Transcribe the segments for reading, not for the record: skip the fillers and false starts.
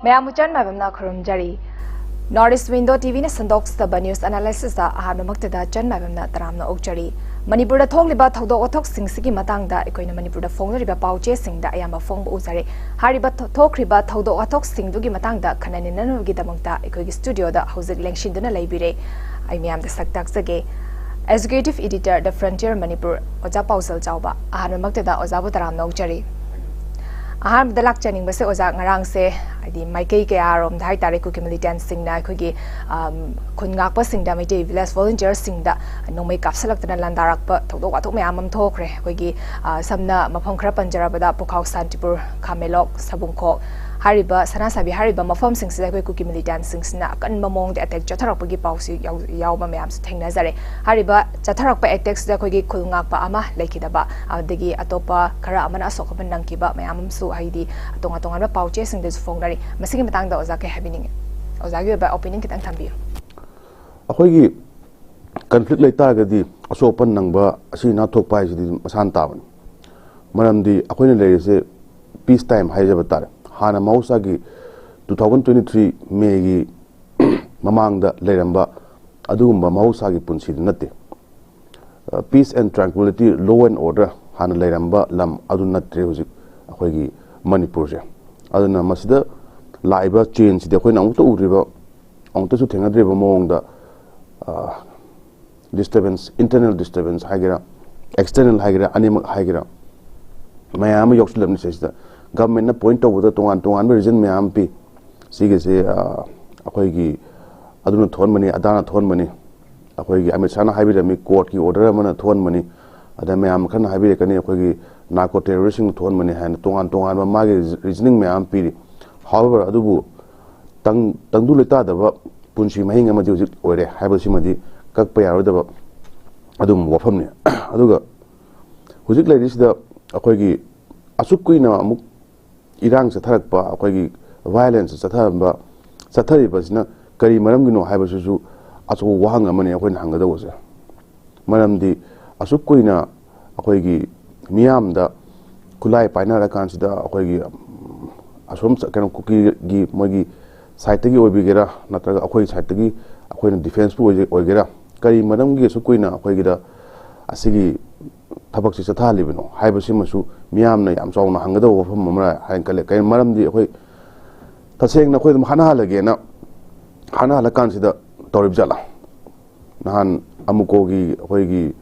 Mayam muchan Maibam na khurum jari. Northeast Window TV na sandok staba news analysis da ahana maktada chan Maibam na taram na okjari. Manipur da thok liba thodok othok sing sigi matang da ikoina Manipur da phone riba pauche sing da ayamba phone bu uzare. Hariba thok riba thodok othok sing dugi matang da khanani nanu gi damangta ikoi studio da hauzik lengshin duna laibire. Ai miyam da saktak sage. Executive Editor The Frontier Manipur Oja Paojel chaoba ahana maktada oja bu taram na okjari. Aham da lak chaning base oja ngarang se adi maikei ke arom da haitare ku militant sing na khogi khungak pa sing da mai village volunteer sing da nongmei kapsalak tana landarak pa thodok athok me amam thokre khogi samna mafam khara panjara bada pukhau santipur khamelok sabungkho hariba sana sabi hariba mafam sing se khoi ku militant sing na kan mamong de attack chatharak pa gi pausi yaw ba meam su thengna jare hariba chatharak pa attacks da khogi khulngak pa ama lekhidaba adagi atopa khara amana asok ban nangkiba meam su haidi tonga tonga ba pauche sing de phone masigi matang da oza ke habining oza gi ba opinion kitang thambi akhoi conflict lai ta ga di asopan nangba asi na thok pai ji masan ta ban maram di akhoi ne le se peace time hai jaba tar hana mausa gi 2023 me gi mamang da leiramba adugumba mausa gi punsi natte peace and tranquility law and order hana leiramba lam adu natre hujik akhoi gi Manipur je aduna masida laiba change de khoi nang to uriba ong to su thenga driba mong da disturbance internal disturbance hagira external hagira animal hagira mayam yokslam ni sesda government na point of the tongan region mayam pi sige se akhoi gi aduna thon mani adana thon mani akhoi gi amit sana haibira mi court ki order mana thon mani ada mayam khan haibira kani akhoi gi narco terrorism thon mani han tongan ma gi reasoning mayam pi however adubu tangdu leta da ba punsi mahinga ma di ore haiba simadi kak pa yaro da ba adum wafam ne aduga hujik ladies da akhoi gi asuk kuina amuk irang sa tharak pa akhoi gi violence sa thamba sathari ba sina kari maram gi no haiba su asu wahang amani akhoi hanga da wose maram di asuk kuina akhoi gi miyam da kulai paina ra kan sida akhoi gi asom kan kuki gi mogi site gi obigera natraga akhoi site gi akhoi na defense pu ogera kari manam gi su kuina akhoi gi da asigi thabak si satha libino haiba simasu miyam na yam chawna hangada wafam mamra hain kale kai maram di akhoi taseng na khoi dum hana halage na hana hala kan sida torib jala nahan amuko gi akhoi gi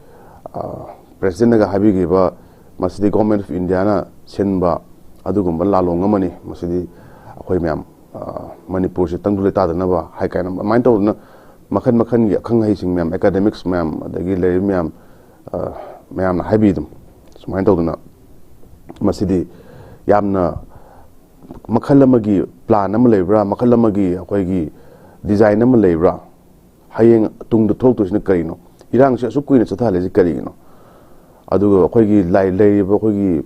president ga habi gi ba masidi government of India na senba adugumba lalong amani masidi akhoi myam Manipur se tangdu le ta da na ba hai kaina main to na makhan gi khang hai sing myam academics myam adagi le myam na habi dum main to na masidi yamna makhalamagi plan am lebra makhalamagi akhoi gi design am lebra hayeng tung du thok tu sin karino irang se su kuina chatha le ji karino aduga akhoi gi lai ba akhoi gi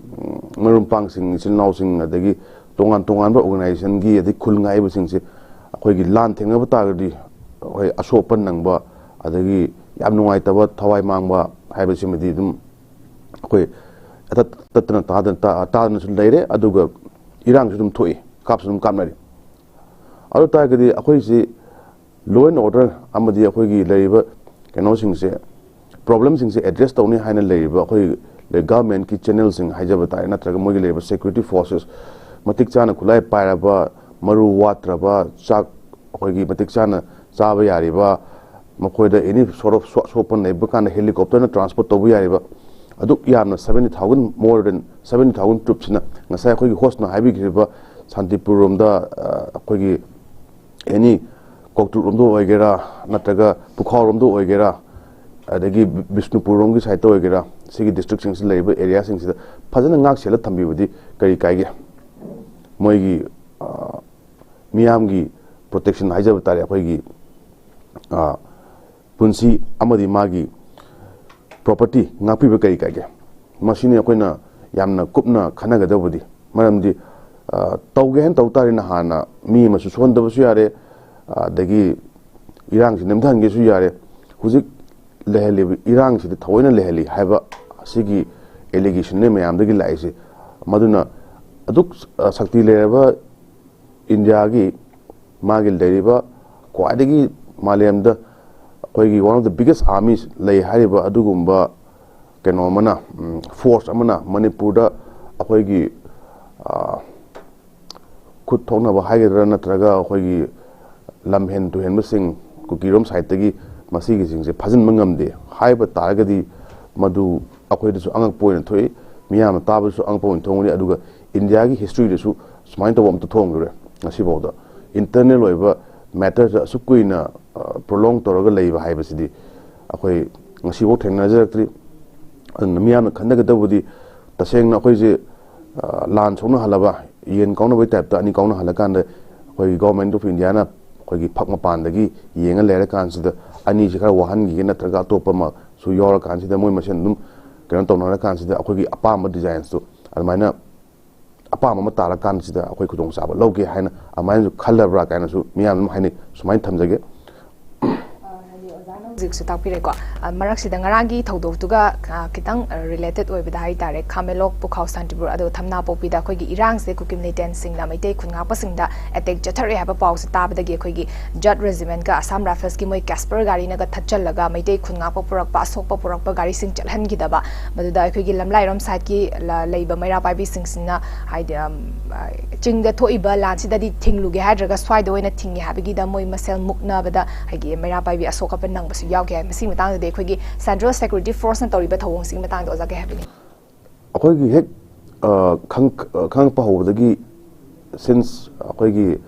marum pang sing sin naw sing adagi tongan ba organization gi adi khul ngai bu sing se akhoi gi lan thengna ba ta gi hoi asopan nang ba adagi yam nungai ta ba thawai mang ba haiba simadi dum akhoi tatna ta na sun leire aduga irang sum thoi kap sum kamnari adu ta gi akhoi si law and order amadi akhoi gi leiba keno sing se problem sing se address tawni haina leiba akhoi le government ki channel sing haijaba ta na traga mogi leiba security forces matik chana khulai paira ba maru watra ba chak akhoi gi matik chana chaba yari ba makhoi da any sort of sopan leiba kan helicopter na transport tobu yari ba aduk yamna 70,000 more than 70,000 troops na ngasai akhoi gi host na haibi gi ba Santipur rom da akhoi gi any koktu rom do oigera natraga pukhau rom do oigera adagi Bishnupur rom gi site oigera sigi district sing leiba area sing sida phajana ngak sela thambi budi kari kai gi moi gi miyam gi protection haijaba tare akhoi gi punsi amadi magi property ngakpi be kari kai gi machine akhoi na yamna kupna khanagadabu maramdi tauge hen tautari na hana mi masu sondabu su yare dagi irang si nemthan ge su yare huzik leheli irang si thawoina leheli haiba sigi allegation ne mayam dagi laisi maduna aduk sakti leraba India gi magil deriba kwadagi malayamda koigi one of the biggest armies lay hariba adugumba keno mana force amana Manipur da koigi khut thona ba hagira natraga koigi lamhen to hen masing kukirom side tagi masigi sing se phajin mangamde haiba taragadi madu akoi su angak point thoi miyam tabu su ang point thongni aduga India gi history de su smain to bom to thongure ngasi boda internal oiba matter su kuina prolong toraga leiba haibasidi akoi ngasi bo thengna jaktri miyam khandaga dabudi tasengna akoi je lan chona halaba yen kauna bai type ta ani kauna halakanda akoi government of India na akoi phakma pandagi yenga lera kansida ani je khara wahan gi na traga topa ma su yora kansida moi masen dum kan tona kansida akoi apama designs to almaina apama ma tara kansida akoi khudong saba loge haina amain khalabra kaina su miyam haini sumain thamjage Ziksu takpireko marak sida ngarangi thodoktuga kitang related oibida hai tare Khamelok Pukhau Santibur ado thamna popida khoigi irang se kukim neten singda maitei khunga pasingda attack jathare haba pause tabadagi khoigi Jat regiment ga Assam Rifles ki moi Casper gari naga thachallaga maitei khunga purak pa sokpa purak pa gari sing chalhan gidaba maduda khoigi lamlai rom side ki leiba maira paibi singsina haida chingda thoiba lansida di thingluge hadraga swaida oina thingi habigi da moi masel mukna bada haigi maira paibi asoka pa nang yaukay masi matang de khoigi Central Security Force na toriba thawong sing matang do jage habini akoigi hek khang pa hobdagi since akoigi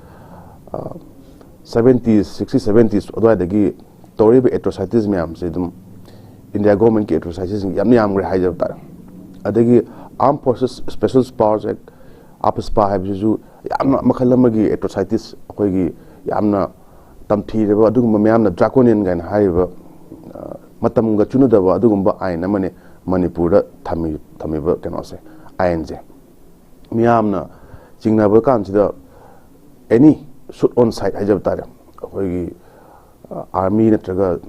70s 60s 70s odwa dagi toriba atrocities myam se dum India government ki atrocities yam gre haijab tar adagi Armed Forces Special Powers Act apspa habju yam makhalamagi atrocities akoigi yamna tamthi reba adugumba mayamna draconian gain haiba matamga chunudaba adugumba ain amane Manipur da thamiba kenose ain je miyamna jingnaba kansida any shoot on site hajab tare hoigi army natraga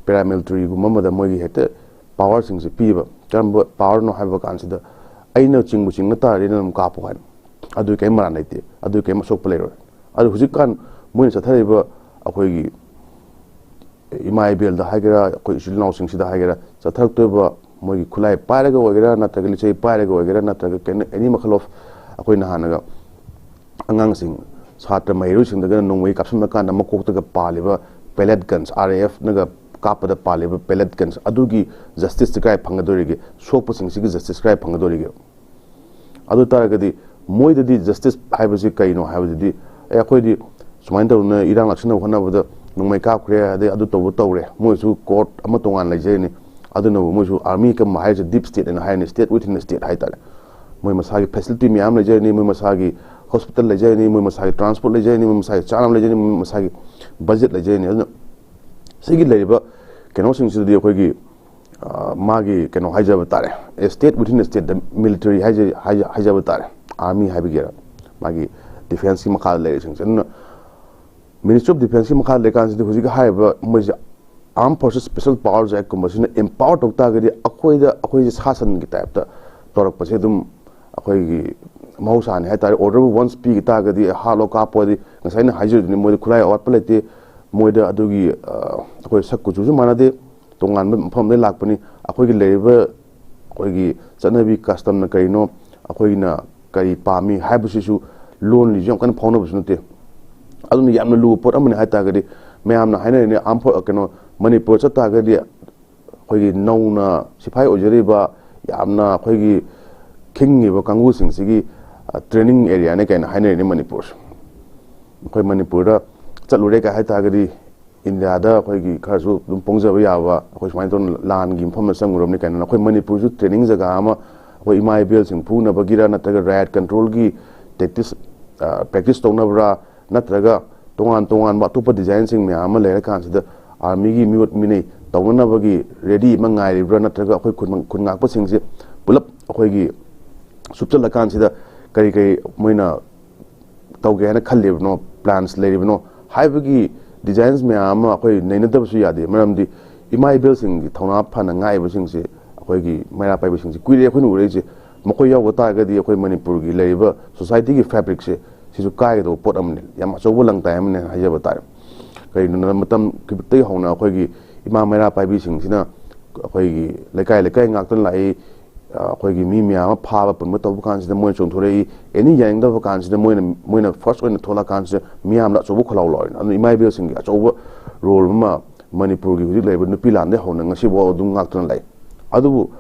paramilitary gumamada mogi hete power sing se piba kamba power no haiba kansida aina chingna tare nam kapu han adu kai maran naite adu kai masok player adu hujikan moin sathariba akoigi imaibel da hagira akoi shilnaw sing sida hagira chathak toba mogi khulai paraga wagera nataga lichei paraga wagera nataga ken any makhalof akoi nahanaga angang sing satra mairu sing daga nongwei kapsam kan makok taga paliba pellet guns RAF naga kapada paliba pellet guns adugi justice kai phangadorige sokpa sing sigi justice kai phangadorige adu taragadi moidadi justice haibasi kaino haibadi akoidi sumain tawna irang laksana honabada nongmai ka khre ade adu tobu tawre moisu court ama tongan laijeni aduna moisu army ka mahai deep state and high state within the state haitare moi masagi facility miam laijeni moi masagi hospital laijeni moi masagi transport laijeni moi masagi chanam laijeni moi masagi budget laijeni aduna sigi laiba keno singsi khoigi magi keno haijaba tare a state within the state the military haijaba tare army haibigera magi defense ki makal lai singsi Ministry of Defense ki makha lekan se huji ga haiba moja Armed Forces Special Powers Act ko masina empower tokta gadi akoi sasan ki type ta torak pase dum akoi gi mausa ne haitari order once p ta gadi halo ka podi ngasai na haiju ni moi khulai awat palete moida adugi akoi sakku ju manade tongan pham le lakpani akoi gi leiba akoi gi chanabi custom na kaino akoi na kai pami haibu sisu loan li jam kan phone bu sunte adun yamna lu pot amane haita gadi mayamna haina ne ampo keno Manipur chata gadi khoigi nauna sipai ojeri ba yamna khoigi khingi ba kangu sing sigi training area ne kaina haina ne Manipur khoi Manipur da chalure ka haita gadi India da khoigi kharsu dum pongja ba yawa khoi smain ton lan gi pham sangurom ne kaina khoi Manipur ju training jaga ama khoi imaibel sing phuna bagira na taga riot control gi tactics practice tona bra natraga tongan ba tupa design sing me ama lera kan sida army gi miut mine tawna bagi ready mangai ribra natraga khoi khun ngak pa sing se pulap khoi gi ꯁꯨꯞꯆꯜꯂꯀꯥꯟꯁꯤꯗ ꯀꯔꯤ ꯃꯣꯏꯅ ꯇꯧꯒꯦ ꯍꯥꯏꯅ ꯈꯜꯂꯤꯕꯅꯣ plans ꯂꯩꯔꯤꯕꯅꯣ ꯍꯥꯏꯕꯒꯤ ꯗꯤꯖꯥꯏꯟꯁ ꯃꯌꯥꯝ ꯑꯃ ꯑꯩꯈꯣꯏ ꯅꯩꯅꯗꯕꯁꯨ ꯌꯥꯗꯦ ꯃꯔꯝꯗꯤ ꯏꯃꯥ ꯏꯕꯦꯜꯁꯤꯡꯒꯤ ꯊꯧꯅꯥ ꯐꯅ ꯉꯥꯛꯏꯕꯁꯤꯡꯁꯦ ꯑꯩꯈꯣꯏꯒꯤ ꯃꯩꯔꯥ ꯄꯥꯏꯕꯁꯤꯡꯁꯦ ꯀꯨꯏꯔꯦ ꯑꯩꯈꯣꯏꯅ ꯎꯔꯛꯏꯁꯦ ꯃꯈꯣꯏ ꯌꯥꯎꯕ ꯇꯥꯔꯒꯗꯤ ꯑꯩꯈꯣꯏ ꯃꯅꯤꯄꯨꯔꯒꯤ ꯂꯩꯔꯤꯕ ꯁꯣꯁꯥꯏꯇꯤꯒꯤ ꯐꯦꯕ꯭ꯔꯤꯛꯁꯦ ꯁꯤꯁꯨ ꯀꯥꯏꯒꯗꯧꯕ ꯄꯣꯠ ꯑꯃꯅꯤ ꯌꯥꯝ ꯑꯆꯧꯕ ꯂꯪꯇꯥꯏ ꯑꯃꯅꯤ ꯍꯥꯏꯖꯕ ꯇꯥꯔꯦ ꯀꯔꯤꯒꯤꯅꯣꯗ ꯃꯇꯝ ꯈꯤꯇꯪ ꯍꯧꯅ ꯑꯩꯈꯣꯏꯒꯤ ꯏꯃꯥ ꯃꯩꯔꯥ ꯄꯥꯏꯕꯤꯁꯤꯡꯁꯤꯅ ꯑꯩꯈꯣꯏꯒꯤ ꯂꯩꯀꯥꯏ ꯉꯥꯛꯇꯨꯅ ꯂꯥꯛꯏ ꯑꯩꯈꯣꯏꯒꯤ ꯃꯤ ꯃꯌꯥꯝ ꯑꯃ ꯐꯥꯕ ꯄꯨꯟꯕ ꯇꯧꯕ ꯀꯥꯟꯁꯤꯗ ꯃꯣꯏꯅ ꯆꯣꯡꯊꯣꯔꯛꯏ ꯑꯦꯅꯤ ꯌꯥꯅꯤꯡꯗꯕ ꯀꯥꯟꯁꯤꯗ ꯃꯣꯏꯅ ꯐꯥꯔꯁ ꯑꯣꯏꯅ ꯊꯣꯛꯂꯛꯀꯥꯟꯁꯤꯗ ꯃꯤꯌꯥꯝꯅ ꯑꯆꯧꯕ ꯈꯣꯜꯂꯥꯎ ꯂꯥꯎꯔꯤꯅꯤ ꯑꯗꯨꯅ ꯏꯃꯥ ꯏꯕꯦꯜꯁꯤꯡꯒꯤ ꯑꯆꯧꯕ ꯔꯣꯜ ꯑꯃ ꯃꯅꯤꯄꯨꯔꯒꯤ ꯍꯧꯖꯤꯛ ꯂꯩꯔꯤꯕ ꯅꯨꯄꯤ ꯂꯥꯟꯗꯒꯤ ꯍꯧꯅ ꯉꯁꯤꯐꯥꯎ ꯑꯗꯨꯝ ꯉꯥꯛꯇꯨꯅ ꯂꯩ ꯑꯗꯨꯕꯨ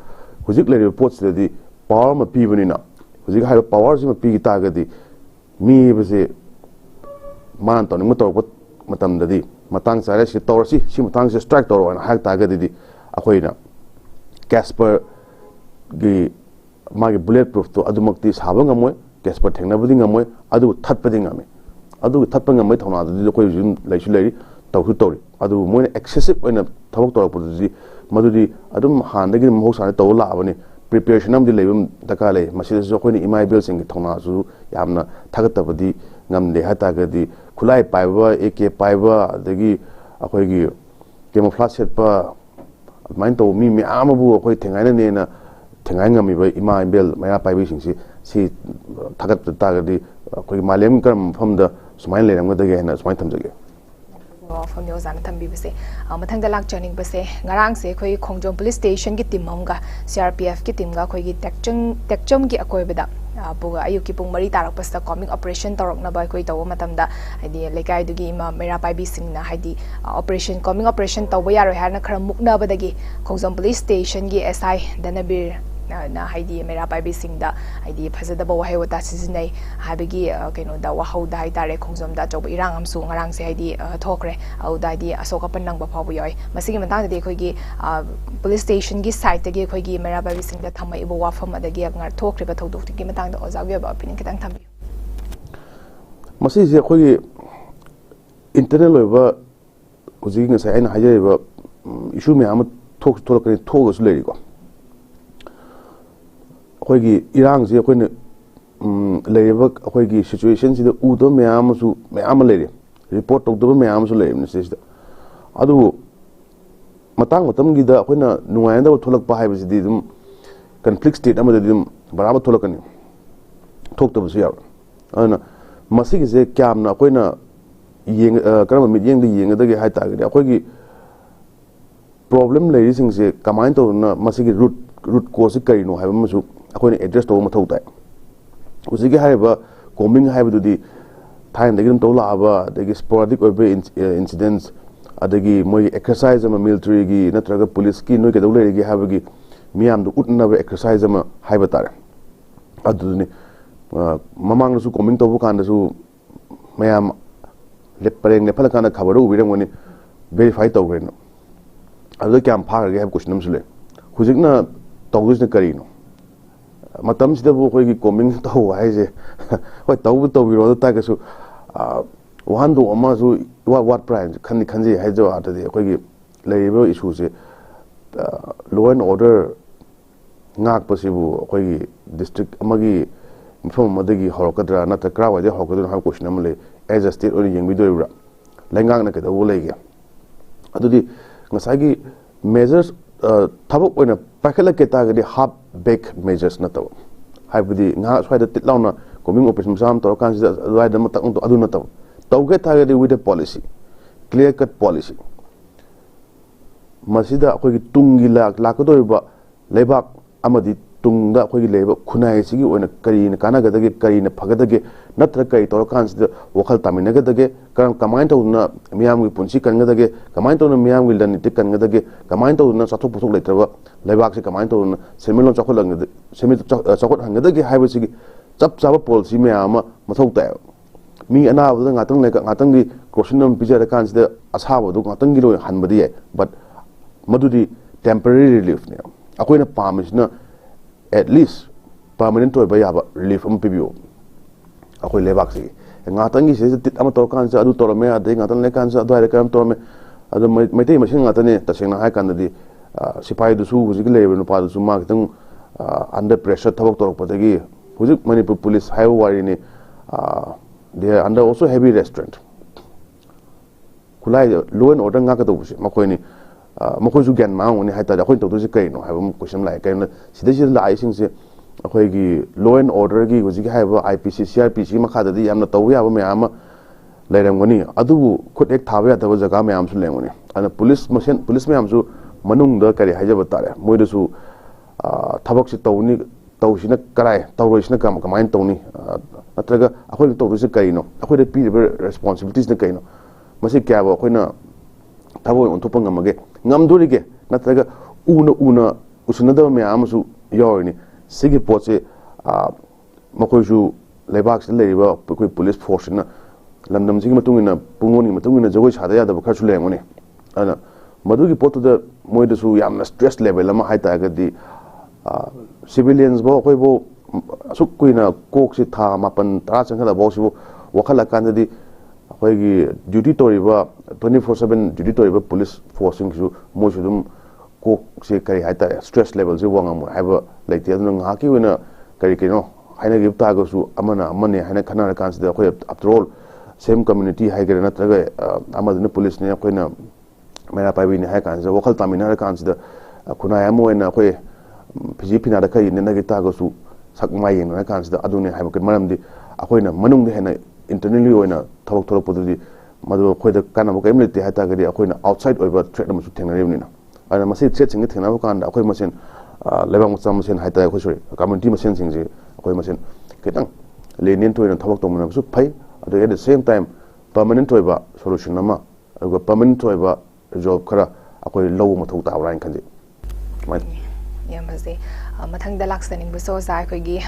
ꯍꯧꯖꯤꯛ ꯂꯩꯔꯤꯕ ꯄꯣꯠꯁꯤꯗꯗꯤ ꯄꯥꯋꯔ ꯑꯃ ꯄꯤꯕꯅꯤꯅ ꯍꯧꯖꯤꯛ ꯍꯥꯏꯔꯤꯕ ꯄꯥꯋꯔꯁꯤꯃ ꯄꯤꯈꯤ ꯇꯥꯔꯒꯗꯤ ꯃꯤ ꯍꯥꯏꯕꯁꯦ ꯃꯥꯅ ꯇꯧꯅꯤꯡꯕ ꯇꯧꯔꯛꯄ ꯃꯇꯝꯗꯗꯤ ꯃꯇꯥꯡ ꯆꯥꯔꯦ ꯁꯤ ꯇꯧꯔꯁꯤ ꯁꯤ ꯃꯇꯥꯡꯁꯤꯗ ꯁ꯭ꯇ꯭ꯔꯥꯏꯛ ꯇꯧꯔꯣꯅ ꯍꯥꯏ ꯇꯥꯔꯒꯗꯤ ꯑꯩꯈꯣꯏꯅ ꯀꯦꯁꯄꯔꯒꯤ ꯃꯥꯒꯤ ꯕꯨꯂꯦꯠ ꯄ꯭ꯔꯨꯐꯇꯣ ꯑꯗꯨꯃꯛꯇꯤ ꯁꯥꯕ ꯉꯝꯃꯣꯏ ꯀꯦꯁꯄꯔ ꯊꯦꯡꯅꯕꯗꯤ ꯉꯝꯃꯣꯏ ꯑꯗꯨꯕꯨ ꯊꯠꯄꯗꯤ ꯉꯝꯃꯤ ꯑꯗꯨꯒꯤ ꯊꯠꯄ ꯉꯝꯕꯒꯤ ꯊꯧꯅꯥꯗꯨꯗꯤ ꯑꯩꯈꯣꯏꯁꯨ ꯑꯗꯨꯝ ꯂꯩꯁꯨ ꯂꯩꯔꯤ ꯇꯧꯁꯨ ꯇꯧꯔꯤ ꯑꯗꯨꯕꯨ ꯃꯣꯏꯅ ꯑꯦꯛꯁꯦꯁꯤꯞ ꯑꯣꯏꯅ ꯊꯕꯛ ꯇꯧꯔꯛꯄꯗꯨꯗꯤ ꯃꯗꯨꯗꯤ ꯑꯗꯨꯝ ꯍꯥꯟꯅꯗꯒꯤ ꯃꯍꯧꯁꯥꯅ ꯇꯧꯕ ꯂꯥꯛꯑꯕꯅꯤ ꯄ꯭ꯔꯤꯄꯦꯔꯦꯁꯟ ꯑꯃꯗꯤ ꯂꯩꯕ ꯗꯔꯀꯥꯔ ꯂꯩ ꯃꯁꯤꯗꯁꯨ ꯑꯩꯈꯣꯏꯅ ꯏꯃꯥ ꯏꯕꯦꯜꯁꯤꯡꯒꯤ ꯊꯧꯅꯥꯁꯨ ꯌꯥꯝꯅ ꯊꯥꯒꯠꯇꯕꯗꯤ ꯉꯝꯗꯦ ꯍꯥꯏꯇꯥꯔꯒꯗꯤ ꯈꯨꯠꯂꯥꯏ ꯄꯥꯏꯕ AK ꯄꯥꯏꯕ ꯑꯗꯒꯤ ꯑꯩꯈꯣꯏꯒꯤ ꯀꯦꯃꯣꯐ꯭ꯂꯥꯖ ꯁꯦꯠꯄ ꯑꯗꯨꯃꯥꯏꯅ ꯇꯧꯕ ꯃꯤ ꯃꯌꯥꯝ ꯑꯃꯕꯨ ꯑꯩꯈꯣꯏ ꯊꯦꯡꯒꯥꯏꯅꯅꯦꯅ ꯊꯦꯡꯒꯥꯏ ꯉꯝꯃꯤꯕ ꯏꯃꯥ ꯏꯕꯦꯜ ꯃꯩꯔꯥ ꯄꯥꯏꯕꯤꯁꯤꯡꯁꯤ ꯁꯤ ꯊꯥꯒꯠꯄ ꯇꯥꯔꯒꯗꯤ ꯑꯩꯈꯣꯏꯒꯤ ꯃꯥꯂꯦꯝ ꯀꯔꯝꯕ ꯃꯐꯝꯗ ꯁꯨꯃꯥꯏꯅ ꯂꯩꯔꯝꯒꯗꯒꯦ ꯍꯥꯏꯅ ꯁꯨꯃꯥꯏꯅ ꯊꯝꯖꯒꯦ ꯋꯥꯐꯝꯅꯤ ꯑꯣꯖꯥꯅ ꯊꯝꯕꯤꯕꯁꯦ ꯃꯊꯪꯗ ꯂꯥꯛꯆꯅꯤꯡꯕꯁꯦ ꯉꯔꯥꯡꯁꯦ ꯑꯩꯈꯣꯏ ꯈꯣꯡꯖꯣꯝ ꯄꯨꯂꯤꯁ ꯁ꯭ꯇꯦꯁꯟꯒꯤ ꯇꯤꯝ ꯑꯃꯒ CRPFꯒꯤ ꯇꯤꯝꯒ ꯑꯩꯈꯣꯏꯒꯤ ꯇꯦꯛꯆꯝꯒꯤ ꯑꯀꯣꯏꯕꯗ ꯑꯌꯨꯛꯀꯤ ꯄꯨꯡ 4 ꯇꯥꯔꯛꯄꯁꯤꯗ ꯀꯣꯃꯤꯡ ꯑꯣꯄꯔꯦꯁꯟ ꯇꯧꯔꯛꯅꯕ ꯑꯩꯈꯣꯏ ꯇꯧꯕ ꯃꯇꯝꯗ ꯍꯥꯏꯗꯤ ꯂꯩꯀꯥꯏꯗꯨꯒꯤ ꯏꯃꯥ ꯃꯩꯔꯥ ꯄꯥꯏꯕꯤꯁꯤꯡꯅ ꯍꯥꯏꯗꯤ ꯀꯣꯃꯤꯡ ꯑꯣꯄꯔꯦꯁꯟ ꯇꯧꯕ ꯌꯥꯔꯣꯏ ꯍꯥꯏꯅ ꯈꯔ ꯃꯨꯛꯅꯕꯗꯒꯤ ꯈꯣꯡꯖꯣꯝ ꯄꯨꯂꯤꯁ ꯁ꯭ꯇꯦꯁꯟꯒꯤ SI Dhanabir na haidi mera pai bising da haidi phajada ba wahai wata sizinai habigi keno da wahau da hai tare khongjom da chob irang amsu ngarang se haidi thokre au da haidi asoka panang ba phabu yoi masigi matang de khoi gi police station gi site ge khoi gi mera pai bising da thamai bo wafam adagi ngar thokre ba thoduk gi matang da oja ge ba opinion kitang thambi masi je khoi gi internal loiba uji ngai sai aina haje ba issue me am thok su leri ko ꯑꯩꯈꯣꯏꯒꯤ ꯏꯔꯥꯡꯁꯤ ꯑꯩꯈꯣꯏꯅ ꯂꯩꯔꯤꯕ ꯑꯩꯈꯣꯏꯒꯤ ꯁꯤꯆꯨꯋꯦꯁꯟꯁꯤꯗ ꯎꯗꯕ ꯃꯌꯥꯝ ꯑꯃ ꯂꯩꯔꯤ report ꯇꯧꯗꯕ ꯃꯌꯥꯝ ꯑꯃꯁꯨ ꯂꯩꯔꯤꯕꯅꯤ ꯁꯤꯁꯤꯗ ꯑꯗꯨꯕꯨ ꯃꯇꯝꯒꯤꯗ ꯑꯩꯈꯣꯏꯅ ꯅꯨꯡꯉꯥꯏꯅꯗꯕ ꯊꯣꯛꯂꯛꯄ ꯍꯥꯏꯕꯁꯤꯗꯤ ꯑꯗꯨꯝ ꯀꯟꯐ꯭ꯂꯤꯛ ꯁ꯭ꯇꯦꯠ ꯑꯃꯗꯗꯤ ꯑꯗꯨꯝ ꯕꯔꯥꯕꯔ ꯊꯣꯛꯂꯛꯀꯅꯤ ꯊꯣꯛꯇꯕꯁꯨ ꯌꯥꯎꯔꯣꯏ ꯑꯗꯨꯅ ꯃꯁꯤꯒꯤꯁꯦ ꯀꯌꯥꯝꯅ ꯑꯩꯈꯣꯏꯅ ꯀꯔꯝꯕ ꯃꯤꯠꯌꯦꯡꯗ ꯌꯦꯡꯒꯗꯒꯦ ꯍꯥꯏ ꯇꯥꯔꯒꯗꯤ ꯑꯩꯈꯣꯏꯒꯤ ꯄ꯭ꯔꯣꯕ꯭ꯂꯦꯝ ꯂꯩꯔꯤꯁꯤꯡꯁꯦ ꯀꯃꯥꯏꯅ ꯇꯧꯗꯅ ꯃꯁꯤꯒꯤ ꯔꯨꯠ ꯀꯣꯁꯁꯤ ꯀꯔꯤꯅꯣ ꯍꯥꯏꯕ ꯑꯃꯁꯨ ꯑꯩꯈꯣꯏꯅ ꯑꯦꯗ꯭ꯔꯦꯁ ꯇꯧꯕ ꯃꯊꯧ ꯇꯥꯏ ꯍꯧꯖꯤꯛꯀꯤ ꯍꯥꯏꯔꯤꯕ ꯀꯣꯃꯤꯡ ꯍꯥꯏꯕꯗꯨꯗꯤ ꯊꯥꯏꯅꯗꯒꯤ ꯑꯗꯨꯝ ꯇꯧ ꯂꯥꯛꯑꯕ ꯑꯗꯒꯤ ꯁ꯭ꯄꯣꯔꯥꯗꯤꯛ ꯑꯣꯏꯕ ꯏꯟꯁꯤꯗꯦꯟꯁ ꯑꯗꯒꯤ ꯃꯣꯏꯒꯤ ꯑꯦꯛꯁꯔꯁꯥꯏꯖ ꯑꯃ ꯃꯤꯂꯤꯇꯔꯤꯒꯤ ꯅꯠꯇ꯭ꯔꯒ ꯄꯨꯂꯤꯁꯀꯤ ꯅꯣꯏ ꯀꯩꯗꯧ ꯂꯩꯔꯤꯒꯦ ꯍꯥꯏꯕꯒꯤ ꯃꯤꯌꯥꯝꯗ ꯎꯠꯅꯕ ꯑꯦꯛꯁꯔꯁꯥꯏꯖ ꯑꯃ ꯍꯥꯏꯕ ꯇꯥꯔꯦ ꯑꯗꯨꯗꯨꯅꯤ ꯃꯃꯥꯡꯗꯁꯨ ꯀꯣꯃꯤꯡ ꯇꯧꯕ ꯀꯥꯟꯗꯁꯨ ꯃꯌꯥꯝ ꯄꯔꯦꯡ ꯂꯦꯞꯍꯜꯂꯀꯥꯟꯗ ꯈꯕꯔꯗ ꯎꯕꯤꯔꯝꯒꯅꯤ ꯚꯦꯔꯤꯐꯥꯏ ꯇꯧꯈ꯭ꯔꯦꯅ ꯑꯗꯨꯗ ꯀꯌꯥꯝ ꯐꯥꯈ꯭ꯔꯒꯦ ꯍꯥꯏꯕ ꯀꯣꯏꯁꯟ ꯑꯃꯁꯨ ꯂꯩ ꯍꯧꯖꯤꯛꯅ ꯇꯧꯗꯣꯏꯁꯤꯅ ꯀꯔꯤꯅꯣ ꯃꯇꯝꯁꯤꯗꯕꯨ ꯑꯩꯈꯣꯏꯒꯤ ꯀꯣꯃꯤꯡ ꯇꯧꯕ ꯍꯥꯏꯁꯦ ꯍꯣꯏ ꯇꯧꯕꯤꯔꯣ ꯑꯗꯨ ꯇꯥꯔꯒꯁꯨ ꯋꯥꯍꯟꯊꯣꯛ ꯑꯃꯁꯨ ꯋꯥꯠꯄ꯭ꯔꯥ ꯍꯥꯏꯅ ꯈꯟꯖꯩ ꯍꯥꯏꯖꯕ ꯑꯥꯔꯊꯗꯤ ꯑꯩꯈꯣꯏꯒꯤ ꯂꯩꯔꯤꯕ ꯏꯁꯨꯁꯦ ꯂꯣ ꯑꯦꯟ ꯑꯣꯔꯗꯔ ꯉꯥꯛꯄꯁꯤꯕꯨ ꯑꯩꯈꯣꯏꯒꯤ ꯗꯤꯁꯇ꯭ꯔꯤꯛ ꯑꯃꯒꯤ ꯃꯐꯝ ꯑꯃꯗꯒꯤ ꯍꯧꯔꯛꯀꯗ꯭ꯔꯥ ꯅꯠꯇ꯭ꯔꯒ ꯀꯔꯥꯏꯋꯥꯏꯗꯒꯤ ꯍꯧꯔꯛꯀꯗ꯭ꯔꯥ ꯍꯥꯏꯕ ꯀꯣꯏꯁꯟ ꯑꯃ ꯂꯩ ꯑꯦꯖ ꯑ ꯁ꯭ꯇꯦꯠ ꯑꯣꯏꯅ ꯌꯦꯡꯕꯤꯗꯣꯔꯤꯕ꯭ꯔꯥ ꯂꯩꯉꯥꯛꯅ ꯀꯩꯗꯧꯕ ꯂꯩꯒꯦ ꯑꯗꯨꯗꯤ ꯉꯁꯥꯏꯒꯤ ꯃꯦꯖꯔꯁ ꯊꯕꯛ ꯑꯣꯏꯅ ꯄꯥꯏꯈꯠꯂꯛꯀꯦ ꯇꯥꯔꯒꯗꯤ ꯍꯥꯞ ꯕꯦꯛ ꯃꯦꯖꯔꯁ ꯅꯠꯇꯕ ꯍꯥꯏꯕꯗꯤ ꯉꯥꯏꯍꯥꯛ ꯁ꯭ꯋꯥꯏꯗ ꯇꯤꯠ ꯂꯥꯎꯅ ꯀꯣꯃꯤꯡ ꯑꯣꯄꯔꯦꯁꯟ ꯃꯆꯥ ꯑꯃ ꯇꯧꯔꯀꯥꯟꯁꯤꯗ ꯑꯗꯨꯋꯥꯏꯗ ꯑꯃ ꯇꯛꯅ ꯑꯗꯨ ꯅꯠꯇꯕ ꯇꯧꯒꯦ ꯇꯥꯔꯒꯗꯤ with a policy clear cut policy ꯃꯁꯤꯗ ꯑꯩꯈꯣꯏꯒꯤ ꯇꯨꯡꯒꯤ ꯂꯥꯛꯀꯗꯧꯔꯤꯕ ꯂꯩꯕꯥꯛ ꯑꯃꯗꯤ ꯇꯨꯡꯗ ꯑꯩꯈꯣꯏꯒꯤ ꯂꯩꯔꯤꯕ ꯈꯨꯟꯅꯥꯏ ꯑꯁꯤꯒꯤ ꯑꯣꯏꯅ ꯀꯔꯤꯅ ꯀꯥꯟꯅꯒꯗꯒꯦ ꯀꯔꯤꯅ ꯐꯒꯗꯒꯦ ꯅꯠꯇ꯭ꯔꯒ ꯀꯔꯤ ꯇꯧꯔꯀꯥꯟꯁꯤꯗ ꯋꯥꯈꯜ ꯇꯥꯃꯤꯟꯅꯒꯗꯒꯦ ꯀꯃꯥꯏꯅ ꯇꯧꯗꯅ ꯃꯤꯌꯥꯝꯒꯤ ꯄꯨꯟꯁꯤ ꯀꯟꯒꯗꯒꯦ ꯀꯃꯥꯏꯅ ꯇꯧꯗꯅ ꯃꯤꯌꯥꯝꯒꯤ ꯂꯟ ꯏꯇꯤꯛ ꯀꯟꯒꯗꯒꯦ ꯀꯃꯥꯏꯅ ꯇꯧꯗꯅ ꯆꯥꯊꯣꯛ ꯄꯣꯠꯊꯣꯛ ꯂꯩꯇ꯭ꯔꯕ ꯂꯩꯕꯥꯛꯁꯤ ꯀꯃꯥꯏꯅ ꯇꯧꯗꯅ ꯁꯦꯟꯃꯤꯠꯂꯣꯟ ꯆꯥꯎꯈꯠꯍꯟꯒꯗꯒꯦ ꯍꯥꯏꯕꯁꯤꯒꯤ ꯆꯞ ꯆꯥꯕ ꯄꯣꯂꯤꯁꯤ ꯃꯌꯥꯝ ꯑꯃ ꯃꯊꯧ ꯇꯥꯏꯌꯦꯕ ꯃꯤ ꯑꯅꯥꯕꯗ ꯉꯥꯛꯇꯪꯒꯤ ꯀ꯭ꯔꯣꯁꯟ ꯑꯃ ꯄꯤꯖꯔꯀꯥꯟꯁꯤꯗ ꯑꯁꯥꯕꯗꯨ ꯉꯥꯛꯇꯪꯒꯤ ꯑꯣꯏꯅ ꯍꯟꯕꯗꯤ ꯌꯥꯏ ꯕꯠ ꯃꯗꯨꯗꯤ ꯇꯦꯝꯄꯔꯔꯤ ꯔꯤꯂꯤꯐꯅꯦ ꯑꯩꯈꯣꯏꯅ ꯄꯥꯝꯃꯤꯁꯤꯅ at least permanent ꯑꯣꯏꯕ ꯌꯥꯕ ꯔꯤꯂꯤꯐ ꯑꯃ ꯄꯤꯕꯤꯌꯨ ꯑꯩꯈꯣꯏ ꯂꯩꯕꯥꯛꯁꯤꯒꯤ ꯉꯥꯛꯇꯪꯒꯤ ꯁꯤꯗ ꯇꯤꯠ ꯑꯃ ꯇꯧꯔꯀꯥꯟꯁꯤꯗ ꯑꯗꯨ ꯇꯧꯔꯝꯃꯦ ꯑꯗꯩ ꯉꯥꯛꯇꯪ ꯂꯩꯀꯥꯟꯁꯤꯗ ꯑꯗꯨꯋꯥꯏꯗ ꯀꯔꯝ ꯇꯧꯔꯝꯃꯦ ꯑꯗꯨ ꯃꯩꯇꯩ ꯃꯁꯦꯟ ꯉꯥꯛꯇꯅꯦ ꯇꯁꯦꯡꯅ ꯍꯥꯏ ꯀꯥꯟꯗꯗꯤ ꯁꯤꯄꯥꯍꯤꯗꯨꯁꯨ ꯍꯧꯖꯤꯛꯀꯤ ꯂꯩꯔꯤꯕ ꯅꯨꯄꯥꯗꯨꯁꯨ ꯃꯥ ꯈꯤꯇꯪ ꯑꯟꯗꯔ ꯄ꯭ꯔꯦꯁꯔ ꯊꯕꯛ ꯇꯧꯔꯛꯄꯗꯒꯤ Hujik Manipur police have warini they are under also heavy restraint. Kulai law and order ngaka to makoi makoi su gan ma ngoni haita akoi to si kai no have question like kai na sidai la aising se akoi gi law and order gi hujik have IPC CRPC makha da di yamna taw ya ba me ama lairam ngoni adu khut ek thawe ya da jaga me am su lengoni ana police me am su manung da kari haja batare moi da su thabak si tawni tawsina karai tawroisina kam kamain tawni natraga akoi tawroisi kai no akoi da pi responsibilities na kai no masi kya ba akoi na thabo on thopa ngamage ngamdori ge natraga una usuna da me am su yorni sigi poche makoi su lebak se leiba koi police force na lamdam sigi matungina pungoni matungina jogoi chada ya da ba kharsu lengoni ana madugi potu da moi da su yamna stress level ama haita ga di civilians bo koi bo asuk kuina kok si tha mapan tra changala bo si bo wakhala kan di koi gi duty toriba 24/7 duty toriba police forcing su mo su dum kok si kai haita stress level si wanga mo have like the nga ki wina kai kino haina gi ta ga su amana amane haina khana kan si da koi after all same community hai ga na traga amadne police ne koi na mera pai ni hai kan se wakal tamina kan se da kuna ya mo na koi piji pina da kai ne na gita ga su sak mai yin na kan se da adune hai ba maram di akoi na manung de hena internally oina thawak thorok podu di madu koi da kana mo kaim lete hata ga di akoi na outside over threat ma su thengna ni na ana masi threat sing thengna ba kan da akoi masen lebang mutsam masen hai ta ko sorry community masen sing je akoi masen ketang lenin to ina thawak to mo su phai adu at the same time permanent oiba solution nama aduga permanent oiba job khara akoi low mathau ta rain khanje yambaze mathang da laksaning bu so sai khoi gi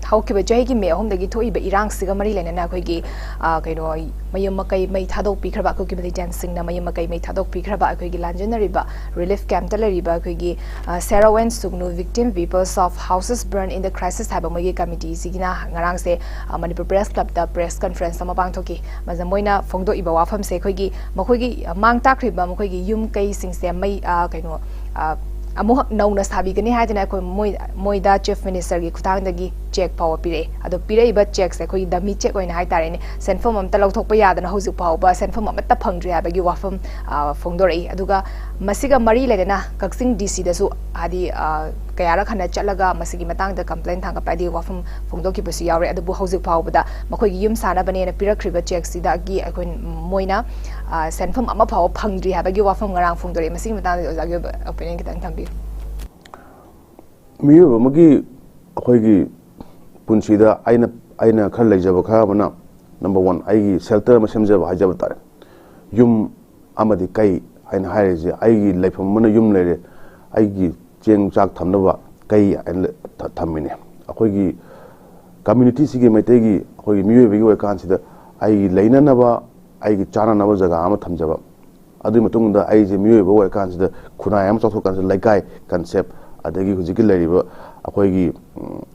hauki ba jai gi me hom da gi thoi ba irang siga mari lena na khoi gi kaino mayam makai mai thadok pi khraba ko gi ba dancing na mayam makai mai thadok pi khraba khoi gi lanjanari ba relief camp ta lari ba khoi gi Sarawen Sugnu victim peoples of houses burned in the crisis haba moi gi committee sigina ngarang se Manipur press club da press conference sama bang thoki maza moina phongdo iba wafam se khoi gi makhoi gi mang ta khriba makhoi gi yum kai sing se mai kaino amu nauna sabi gani haidana ko moida chief minister gi khutang dagi check power pire ado pire iba check se khoi dami check oina hai tare ni senfom am ta lauthok pa yadana hoju power ba senfom am ta phangri ha bagi wafam phongdorei aduga masiga mari ledena kaksing dc da su adi kayara khana chalaga masigi matang da complaint thanga pa di wafam phongdoki basu yaure adu hoju power da makhoi gi yum sana bane na pirakriba check sida gi akoi moina senfom am power phangri ha bagi wafam ngarang phongdorei masigi matang da ojagi opinion kitang thambi miyo magi akoi gi punsida aina khar leijaba kha bana number 1 ai shelter ma semjaba hajaba tare yum amadi kai aina haire ai gi leifam mana yum leire ai gi cheng chak thamnaba kai thammine akoi gi community sigi maite gi akoi miyo begi wa kan sida ai leina na ba ai gi chana na ba jaga ama thamjaba adu matung da ai je miyo ba wa kan sida khuna yam chok kan laikai concept adagi hujiki lariba akoi gi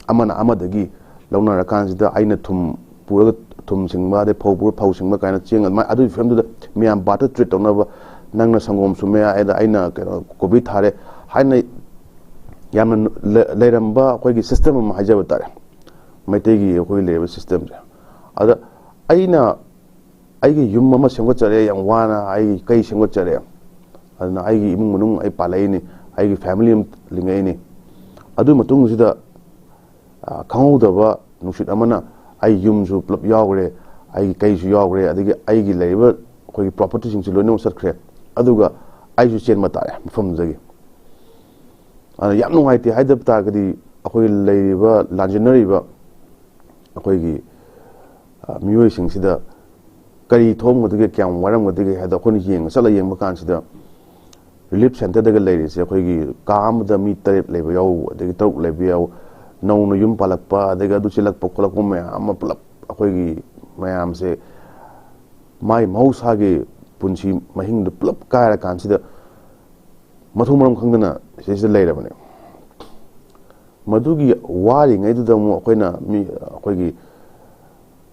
amana amadagi launa rakan sida aina thum pura thum singba de phau singba kaina cheng ma adu frame da miam bata treat tona ba nangna sangom sume aida aina covid thare haina yamna leiramba akoi gi system ma hajaba tare maite gi akoi leba system ja ada aina aigi yum ma sengwa chare yang wana ai kai sengwa chare adna aigi imung munung ai palai ni aigi family lingai ni adu matung sida khangau da ba nusit amana ai yum su plop yawre ai kai su yawre adigi aigi leiba khoi property sing su lono sakre aduga ai su chen mata mafam jagi ana yam nungai ti haidab ta gadi akhoi leiba lanjinari ba akhoi gi miyoi sing sida kari thom gadi kyam waram gadi hada khoni yeng sala yeng ba kan sida relief center daga leire se khoi gi kam da mi tarep leba yaw adagi tok leba yaw nau no yum palakpa adagi du chilak pokolak me ama plap khoi gi mayam se mai mausa ge punchi mahing du plap ka ra kan sida mathumaram khangdana se se leire bane madugi wari ngai du da mo khoina mi khoi gi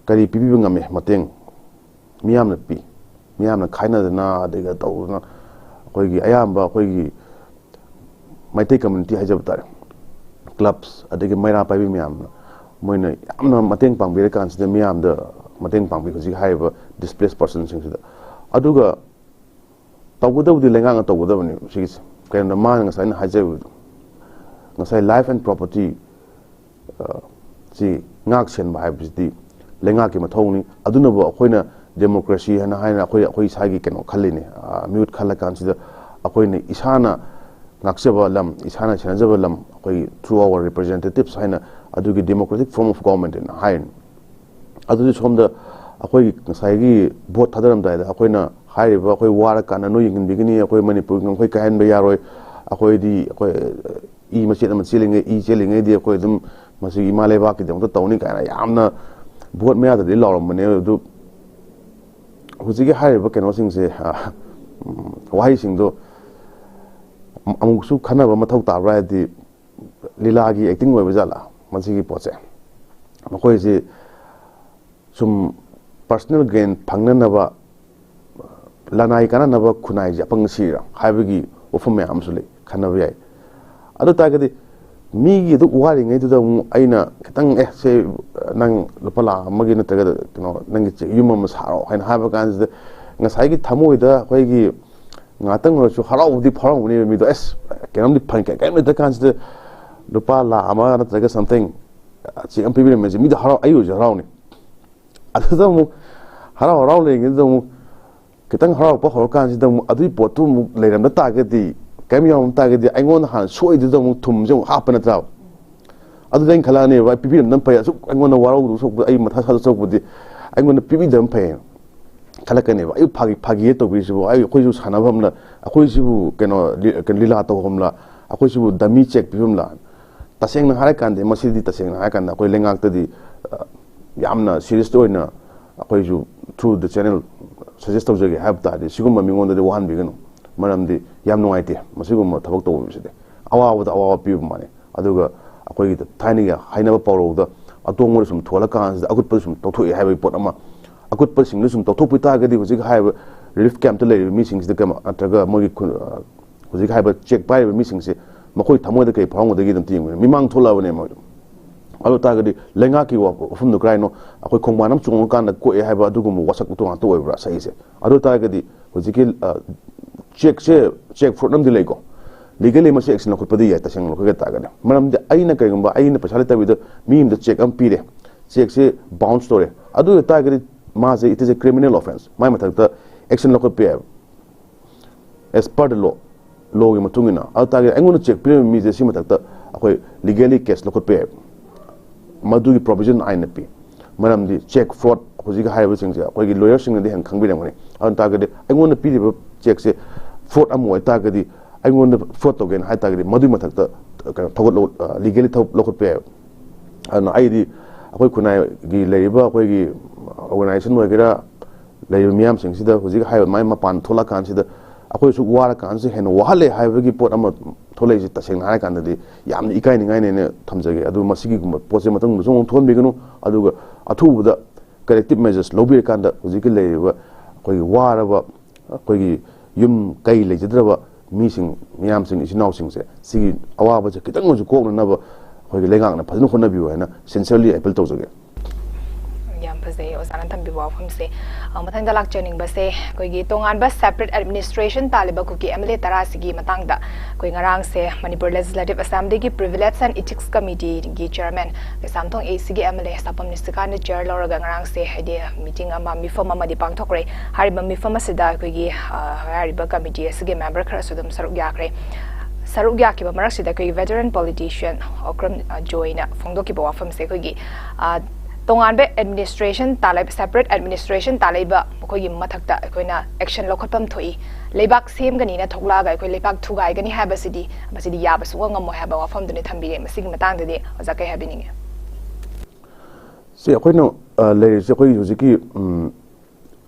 kari pibi ngame mateng miyam na pi miyam na khaina dana adagi tawna khoi gi ayamba khoi gi maite community hajab tare clubs adagi maira pai miyam moina yamna mateng pangbire kan sida miyam da mateng pangbi hojik haiba displaced person sing sida aduga tawudawdi lenga tawudawni sigis kaina ma nga sai na hajebu nga sai life and property si ngak sen ba haibdi lenga ki mathongni aduna bo akoina democracy hana haina akoi sagi keno khallini mute khalla kan sida akoina isana ngakseba lam isana chenjaba lam akoi through our representatives haina adugi democratic form of government in hain adu somda akoi ngasai vote thadaram dai da akoina hairiba akoi wara kana no yingin bigini akoi manipur ngam khoi kahen ba yaroi akoi di akoi I machine am chilling I chilling di akoi dum masi imale ba ki dum to tawni kana yamna vote me ada di lawram mane du hujigi hairiba keno sing se wahai sing do amuksu khana ba mathau ta ra di lila gi acting oi bajala masi gi poche makoi se sum personal gain phangna na ba lanai kana na ba khunai ja pang sira haibagi ofam me amsule khana ba yai adu ta gadi mi gi du wari ngai du da aina kitang se nang lupala amagi na taga no nang gi yuma ma saro hain haba kan da ngasai gi thamoi da khoi gi ngatang ro chu harau di pharau ni mi do kenam di phan kai me da kan da lupala ama na taga something chi am pibi me mi da harau ayu ja harau ni adu da mu harau harau le ngi da mu kitang harau pa hor kan da mu adu potu mu leiram da ta gadi Kami tagdi aingon han soi du dong tum jong hapana traw adu den khala ne wa pipi nam pa su aingon warau du sok ai matha sa sok budi aingon pipi dam pa khala kane wa ai phagi to bi su ai khoi su sana bam la khoi su keno lila to homla khoi su dami check pibum la taseng na hara kan de masidi taseng na kan khoi lengak ta di yamna serious to na khoi su through the channel suggest to jage have ta di sigum mi ngon de wan bi gano maramdi yam nuaite masigum thabak to biside awa pi mane aduga akoi da thaini ga hainaba pawro da atongor sum thola kan akut pa sum tothoi haibai pot ama akut pa sing sum tothoi pita ga di hojik haiba relief camp to le meetings de kama ataga mogi hojik haiba check pai meetings se makoi thamoi da kai phang da gi dam ting mimang thola bane mo alu ta ga di lenga ki wa fum no kraino akoi khongmanam chung kan da ko e haiba adugum wasak to an to oibra sai se alu ta ga di hojik check for nam delay go legally ma action ko padi ya ta sang ko ta ga maram de aina kai gamba aina pasal ta with me in the check am pire check se bounce story adu ta ga ma se it is a criminal offense my matak ta action lo ko pe as per the law gi matungina adu ta ga angon check pire mi je si matak ta akoi legally case lo ko pe madu gi provision aina pe maram di check fraud hoji ga haiba sing se akoi gi lawyer sing de hang khang bi ngani adu ta ga de angon pi de check se fraud amoy ta gadi aingon fraud to gen hai ta gadi madu mathak ta thogot legally thop lokot pe an aidi akoi kunai gi leiba akoi gi organization mo gira leiba miam sing sida hujik hai mai mapan thola kan sida akoi su wara kan se hen wahale haiba gi pot ama tholei ji taseng hai kan dadi yamni ikai ni ngai ne thamjage adu masigi gum pose matang song thon be ganu adu athu da corrective measures lobby kan da hujik leiba akoi wara ba akoi gi yum kai le jidraba mising miyam sing isinau sing se sigi awa je kitang ju kok na ba khoi lengang na phadnu khona bi wa na sincerely appeal to jage yam phase osanan tham bi wa pham se mathang da lak training ba se koi gi tongan ba separate administration taliba ku ki MLA tara sigi matang da koi ngarang se Manipur Legislative Assembly gi Privilege and Ethics Committee gi chairman ke samthong ACG MLA sapam nisika ne chair lora ngarang se hede meeting ama mifam ama di pangthokre hariba mifam asida koi gi hariba committee asige member khara sudum saruk yakre saruk ya ki ba marak sida koi veteran politician okram join phongdo ki ba wafam se koi gi tongan be administration talai separate administration talai ba koi gi mathakta koi na action lokhatam thoi leibak sem gani na thokla ga koi leibak thugai gani ha basidi ya basu ngam mo ha ba wafam dune thambi re masig matang de aja kai habining se koi no le se koi hujiki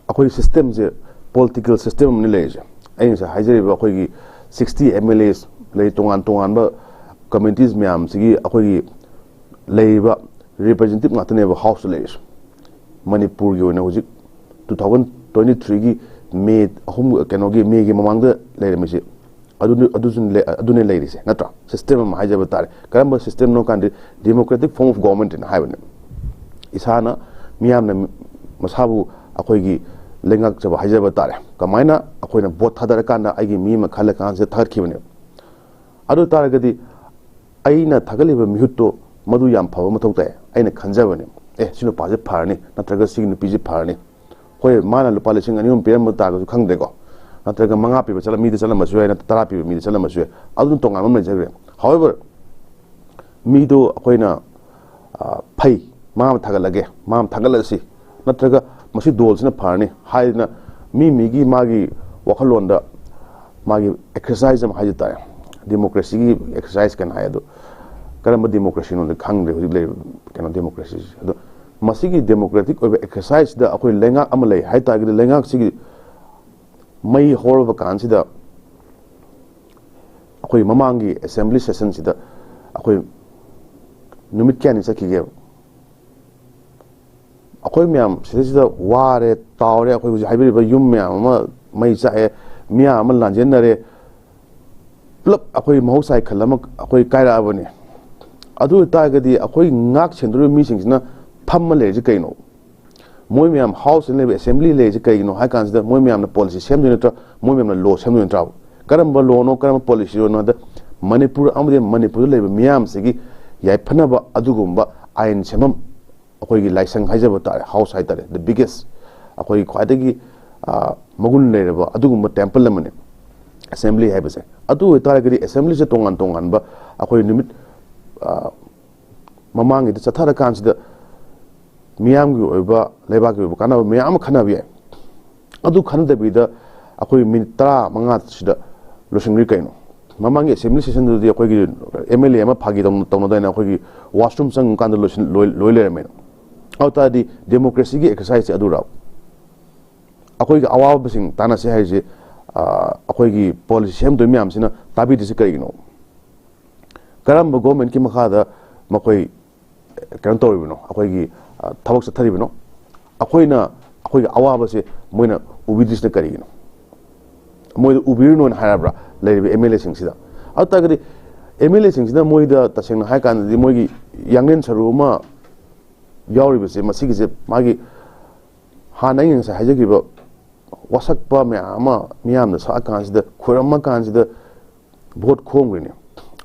akoi system je political system ni le je ain sa haijeri ba koi gi 60 MLAs le tongan ba communities myam sigi akoi gi leiba representative ngatane ba house leis Manipur gi na hujik 2023 gi May ahum keno gi May gi mamang da le me se adune ladies natra system ma haja batare karamba system no kan democratic form of government in haibane isana miyam na masabu akoi gi lengak chaba haja batare kamaina akoi na bot thadar kan na agi mi ma khala kan se thar khibane adu taragadi aina thagaliba mihutto madu yam phaba mathau tae aina khanjabane sino paje pharni natraga signu piji pharni hoi mana lupa lising anium piram ta ga khang de go natraga manga pi chala mi de chala masue na tara pi mi de chala masue adun tonga mam jagre however mi do akoina phai mam thagalage mam thagalasi natraga masi dol sina pharni haina mi gi magi wakhalonda magi exercise am haji ta democracy gi exercise kan hayado karamba democracy no khang de hojik le kan democracy ado masigi democratic over exercise da akoi lenga amalai hai ta gi lenga sigi mai horba kan sida akoi mamangi assembly session sida akoi numit kyani sakhi ge akoi myam sida ware tawre akoi ji haibiri ba yum myam ma mai cha e myam ma lanjen nare plop akoi mahosai khalama akoi kaira abani adu ta ga di akoi ngak chendru mi singsina phamma le ji kaino moi myam house in le assembly le ji kaino ha kan da moi myam na policy sem ni tra moi myam na law sem ni tra karam ba law no karam policy no da manipur amde manipur le myam sigi yai phana ba adugumba ain semam akoi gi laisang haijaba ta house hai tare the biggest akoi khwadagi magun le ba adugumba temple lamane assembly hai ba se adu ta ga di assembly se tongan ba akoi nimit mamangi da chathara kan sida miyam gi oiba leba gi kana miyam khana bi adu khana da bi da akoi min 15 sida losingri kaino mamangi assembly session du di akoi gi MLA ma phagi dom tawna da na akoi gi washroom sang kan da loi le me auta di democracy gi exercise adu ra akoi gi awa sing tana se hai je akoi gi policy sem do miyam sina tabi di se kai no karam government ki makhada makoi kan toribino akoi gi tabak sa tharibino akoina akoi awaba se moina ubidis na karigino moi ubirno na harabra leibe MLA singsida auta gari MLA singsida moida taseng hai kan di moi gi yangen saruma yauribe se masigi se magi hana ing sa hajagi ba wasak pa me ama miyam na sa kan sida khurama kan sida vote khongrini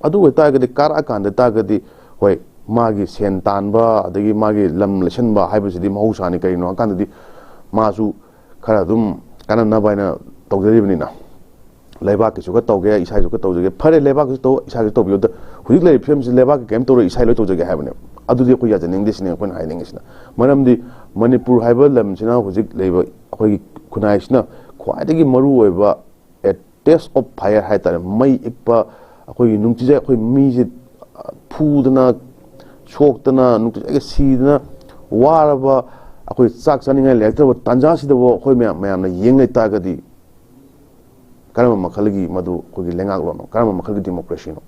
adu ta gari kar akan da ta gari hoi magi sen tanba adagi magi lam leshanba haibasidi mahusani kaino akandadi masu khara dum kanana baina tawjaribni na leba ki suka tawge isai suka tawjage phare leba ki to isai to biyo da hudik le film si leba ki kem to isai lo tawjage haibane adudi ko ya janing disne ko na haiding isna manamdi manipur haiba lam sina hudik leba akoi kunai sina khwaidagi maru oiba a test of fire haitare mai ikpa akoi nungtije akoi mi je phudana chokdana nungtije sidana waraba akoi chak chaningai lecture tanja sidabo akoi mayam na yengai tagadi karama makhalgi madu kogi lengak lono karama makhalgi democracy no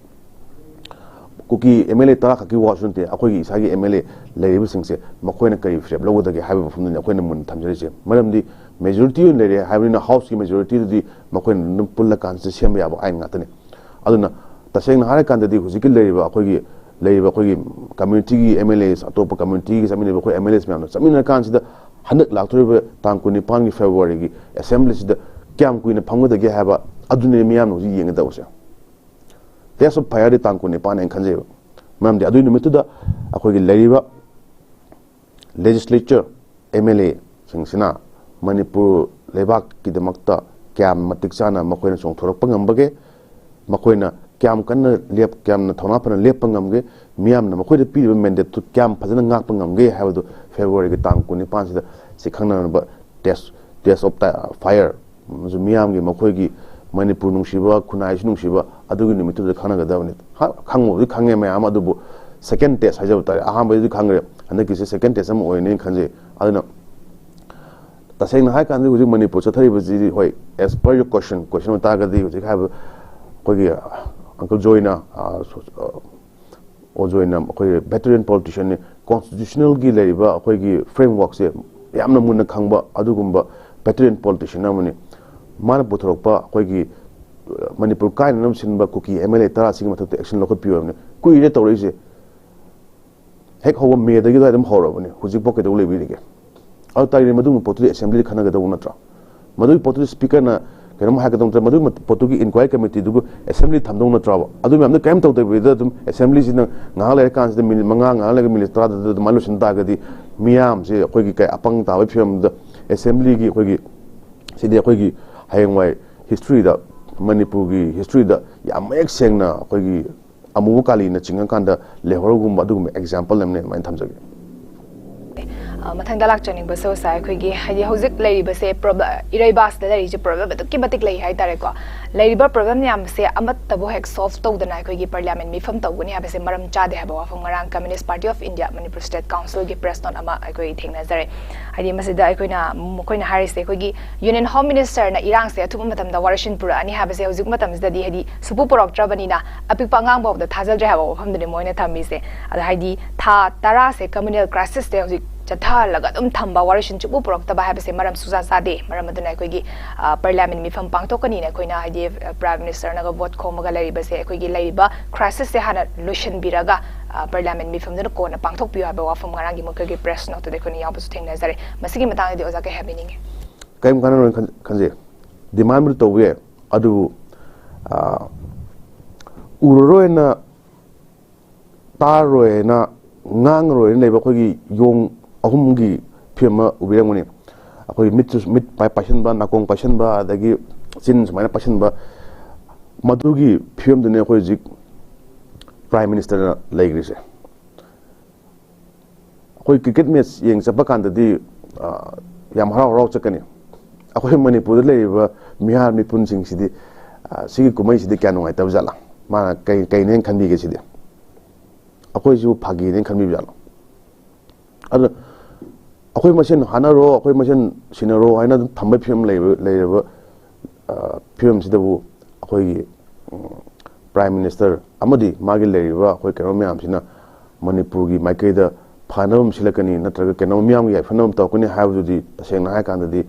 kuki MLA tara khaki washunte akoi isagi MLA leiribu singse makoina kari freb lawodagi haiba phumni akoina mun thamjari maramdi majority on leire haibina house ki majority di makoina numpulla kanse semba yabo ain ngatane aduna taseng hare kandadi hujikil leiriba akoi community gi MLAs atopa community gi samine ko MLAs myamna samine kan sida hanak laktoriba tangkuni pangi February gi assembly sida kyam kuina phangda ge haba adune miyam no ji yenga dawse teso phayari tangkuni pan en khanje mamdi adune metuda akoi gi leriba legislature MLA singsina manipur lebak ki demakta kyam matik sana makoina song thorak pangambage makoina kyam kan lep kyam na thona pan lep pangamge miyam na makhoi de pi mandate to kyam phajana ngak pangamge habdo February gi tang kuni pan sida sikhangna ba test of fire zu miyam gi makhoi gi manipur nungsiba kunai nungsiba adugi nimitu de khana ga dawni khangmo di khange mayam adubu second test hajab tare aham ba di khangre anaki se second test am oine khanje aduna taseng na hai kan di manipur chathari ba ji hoi as per your question ta ga di ji have kogi Uncle Joyna Joyna koi veteran politician constitutional gi leiba koi gi framework se yamna munna khangba adugumba veteran politician amani mana puthorokpa koi gi Manipur kai nam sinba kuki MLA tara sing mathak action lokot piu amne kui re tawre se hek howa me da gi da dam horo bane huji poke do lebi dige au tari madu potu assembly khana ga do natra madu potu speaker na kenam ha ga dong madu potu gi inquiry committee du assembly thamdong natra adu me amne kaim tawte bi da dum assembly sin nga le kan se mil manga nga le mil tra da malu sin ta ga di miam se khoi gi kai apang ta ba phim da assembly gi khoi gi se de khoi gi hayang wai history da Manipur gi history da yam ek seng na khoi gi amu kali na chinga kan da lehor gum adu me example namne main thamjage mathang dalak chaning baso sai khoi gi haji hozik lei ba se problem irai bas da lei je problem to ki batik lei hai tare ko lei ba problem yam se amat tabu hek solve to dana khoi gi parliament mi fam to guni ha ba se maram cha de ha ba fam ngarang communist party of india manipur state council gi president ama khoi thengna jare haji masida khoi na hari se khoi gi union home minister na irang se athum matam da warishin pura ani ha ba se hozik matam da di hadi supu porok trabani na apik pangang ba da thajal re ha ba fam de moina thami se ada haji tha tara se communal crisis de hozik chatha laga dum thamba warishin chupu porok ta ba ha ba se maram suza sa de maram aduna khoi gi parliament mi fam pang to kani na khoi na haji prime minister na ga vote khom ga lari ba se khoi gi lari ba crisis se hana lution biraga parliament mi fam na ko na pang thok pi ha ba wa fam ngarang gi mo khoi gi press note de khoni ya ba su theng na zare masigi matang de oza ke happening kaim kana khanje demand to we adu uroena taroena ngang roena ba khoi gi yong ahumgi phema ubirangoni akoi mit pai passion ba nakong passion ba adagi sin smaina passion ba madugi phim dune khoi jik prime minister laigri se akoi cricket match yeng chapa kan da di yam harau rau chakani akoi manipur le ba mihar mi pun sing sidi sigi kumai sidi kya ngai tab jala ma kai nen khanbi ge sidi akoi ju phagi nen khanbi jala ad akoi machine hanaro akoi machine sinaro haina thambai film leiba film sidabu akoi prime minister amadi magi leiba akoi keno myam sina manipur gi maikai da phanam silakani natraga keno myam gi phanam tawkani haibu di tasengna hai kan di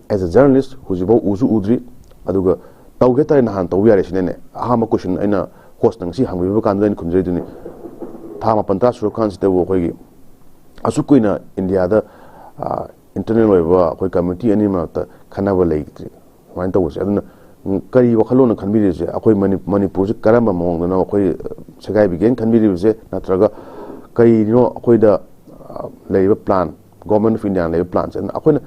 as a journalist hujibo uzu udri aduga tawge tare na han taw yare sinene ahama question aina host nang si hangbi ba kan da khumjai duni thama panta suru kan sidabu akoi gi asukuna India da internal oiba koi community ani ma ta khanaba leitri main tawse aduna kari wakhalona khanbiri se akoi manipur se karamba mong na akoi sagai bigen khanbiri se natraga kari no akoi da leiba plan government of India leiba plan sen akoi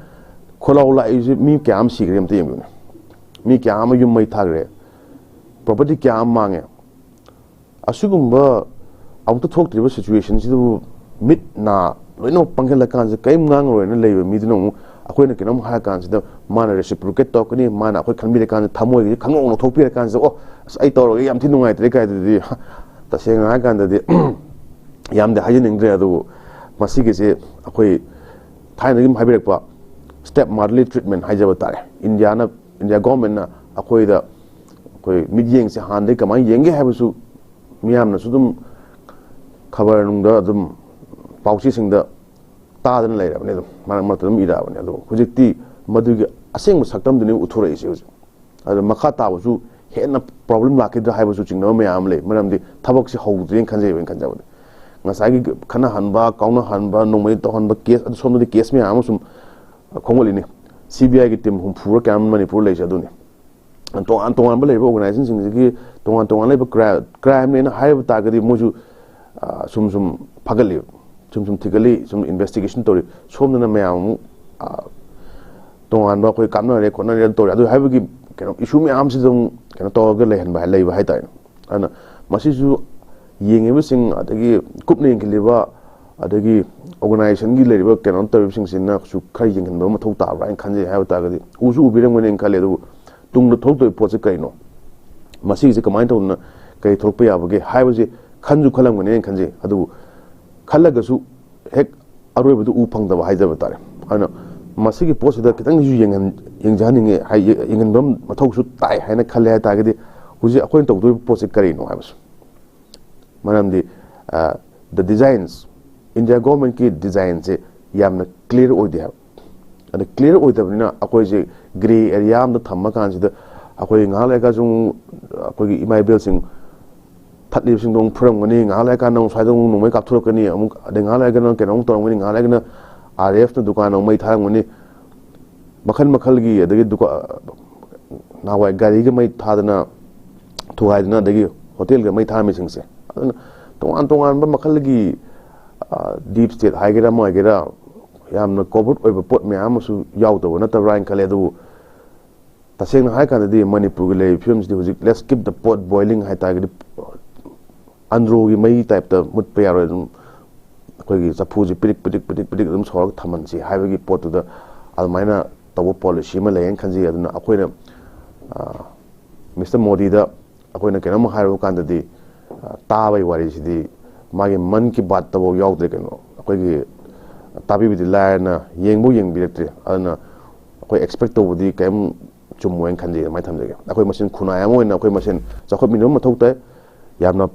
kholaula is mi kyam sigrem te yem mi kyam yum mai thagre property kyam mange asugumba auto thok triba situation sidu mit na loino pangel kan se kai ngang ro na leiba mi dino akoi na kinam ha kan se da mana reciprocate to kani mana akoi khanbi kan thamoi gi khangong no thokpi kan se o ai to ro yam thi nungai tre kai di ta se nga kan da di yam de hajin ingre adu masi ge se akoi thaina gi haibirek pa step motherly treatment haijaba tare india government na akoi da akoi midyeng se han de kamai yenge habusu miyam na sudum khabar nung da dum pauchi sing da ta dan lai rabne dum man ma dum ira bane adu hujikti madugi aseng mu saktam duni uthura ise hu adu makha ta bu hena problem la ke da hai bu chingno me am le manam di thabak si hou ding khanje ben khanja bu ngasai gi khana hanba kauna hanba nongmai to hanba case adu somno di case me am sum khongoli ni CBI gi team hum phura kam manipur lai ja duni tongan ba leba organization sing gi tongan leba crime ne na hai ba ta ga di moju sum phagali sum thigali sum investigation tori somna na mayam tongan ba koi kamna re kona re tori adu haibu gi keno issue me am si dum keno to ga lehen ba lei ba hai tai ana masi su yenge bu sing adagi kupne ngi leba adagi organization gi leba keno tori sing sin na su khai yeng ba ma thau ta ba khanje hai ta ga di usu ubirang ngene khale du tung no thok toi po se kai no masi ji kamai to na kai thok pa ya ba ge hai bu ji khanju khalam ngene khanje adu khallagasu hek aroibadu u phangdaba haijaba tare ana masigi posida kitang ju yengjaninge hai yengendom mathau su tai haina khalle ha tagedi huji akoin tawdu posi kari no habs manamdi the designs India government ki design se yamna clear oidi ha ana clear oidabnina akoi je gray area am da thamma kan sida ꯑꯩꯈꯣꯏ ꯉꯥꯏꯍꯥꯛ ꯂꯩꯔꯒ ꯁꯨꯝ ꯑꯩꯈꯣꯏꯒꯤ ꯏꯃꯥ ꯏꯕꯦꯜꯁꯤꯡ ꯊꯠꯂꯤꯕꯁꯤꯡꯗꯣ ꯑꯃꯨꯛ ꯐꯨꯔꯝꯒꯅꯤ ꯉꯥꯏꯍꯥꯛ ꯂꯩꯔꯀꯥꯟꯗ ꯑꯃꯨꯛ ꯁ꯭ꯋꯥꯏꯗ ꯑꯃꯨꯛ ꯅꯣꯡꯃꯩ ꯀꯥꯞꯊꯣꯔꯛꯀꯅꯤ ꯑꯃꯨꯛ ꯑꯗꯩ ꯉꯥꯏꯍꯥꯛ ꯂꯩꯔꯒꯅ ꯀꯩꯅꯣꯝ ꯇꯧꯔꯝꯒꯅꯤ ꯉꯥꯏꯍꯥꯛ ꯂꯩꯔꯒꯅ RF ꯅ ꯗꯨꯀꯥꯟ ꯑꯃꯨꯛ ꯃꯩ ꯊꯥꯔꯝꯒꯅꯤ ꯃꯈꯜ ꯃꯈꯜꯒꯤ ꯑꯗꯒꯤ ꯅꯍꯥꯟꯋꯥꯏ ꯒꯥꯔꯤꯒ ꯃꯩ ꯊꯥꯗꯅ ꯊꯨꯒꯥꯏꯗꯅ ꯑꯗꯒꯤ ꯍꯣꯇꯦꯜꯒ ꯃꯩ ꯊꯥꯔꯝꯃꯤꯁꯤꯡꯁꯦ ꯑꯗꯨꯅ ꯇꯣꯉꯥꯟ ꯇꯣꯉꯥꯟꯕ ꯃꯈꯜꯒꯤ ꯗꯤꯞ ꯁ꯭ꯇꯦꯠ ꯍꯥꯏꯒꯦꯔꯥ ꯑꯃ ꯍꯥꯏꯒꯦꯔꯥ ꯌꯥꯝꯅ ꯀꯣꯚꯔꯠ ꯑꯣꯏꯕ ꯄꯣꯠ ꯃꯌꯥꯝ ꯑꯃꯁꯨ ꯌꯥꯎꯗꯕ ꯅꯠꯇꯕ꯭ꯔꯥ ꯍꯥꯏꯅ ꯈꯜꯂꯦ ꯑꯗꯨꯕꯨ तसेंग हाई कानदी मणिपुर ले फिल्म से हुजिक let's keep the pot boiling हाई तागदी अंद्रो की मई टाइप द मुट पे यारो अखोगी चफू जी पिरिक पिरिक पिरिक पिरिक दम सोरक थमन सी हाइबगी पोट द अलमाइना तब पॉलिसी में लेन खंजी अदना अखोइना मिस्टर मोदी द अखोइना केनम हाइरो कानदी ताबाई वारी सिदी मागे मन की बात तब याउदे केनो अखोगी ताबी बिदि लायना येंगबो येंगबिरत्रे अदना अखोई एक्सपेक्ट तोबदी केम चुमोइन खंजे माइ थमजेगे अखोई मसिन खुनाय अमो ओइना अखोई मसिन चखोब मिनो मथौ ताय यामना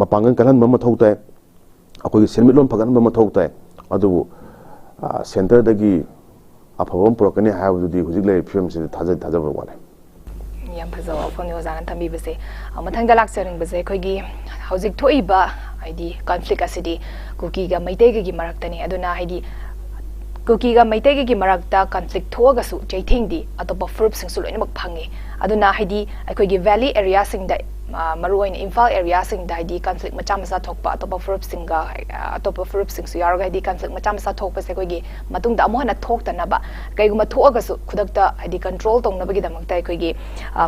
मपांगन कलहन मथौ ताय अखोई सेनमिलोन फगन मथौ ताय अदुबु सेंटर दगी अफबम पुरकनी हाबदुदी हुजिक ले फिल्म से थाजब वाले याम फजो फोन ओजान थंबी बसे मथंग लाक्चरिंग बसे अखोगी हौजिक थोइबा हाइदी कॉन्फ्लिक्ट असिदी कुकी गा मैतेगे गी मरक्तनी अदुना हाइदी कुकी गा मैतेगे गी मरक्ता कॉन्फ्लिक्ट थोगसु चैथिंगदी अतोप फुरुप सिंग सुलोइनमक फंगे अदुना हाइदी अखोगी वैली एरिया सिंगदा मरुइन इम्फाल एरिया सिंगदा हाइदी कॉन्फ्लिक्ट मचा मचा थोकपा अतोप फुरुप सिंगा अतोप फुरुप सिंगसु यारगा हाइदी कॉन्फ्लिक्ट मचा मचा थोकपसे अखोगी मतुंगदा अमोहना थोकतनबा कैगुमा थोगसु खुदक्ता हाइदी कंट्रोल तौनबगी दमक्ता अखोगी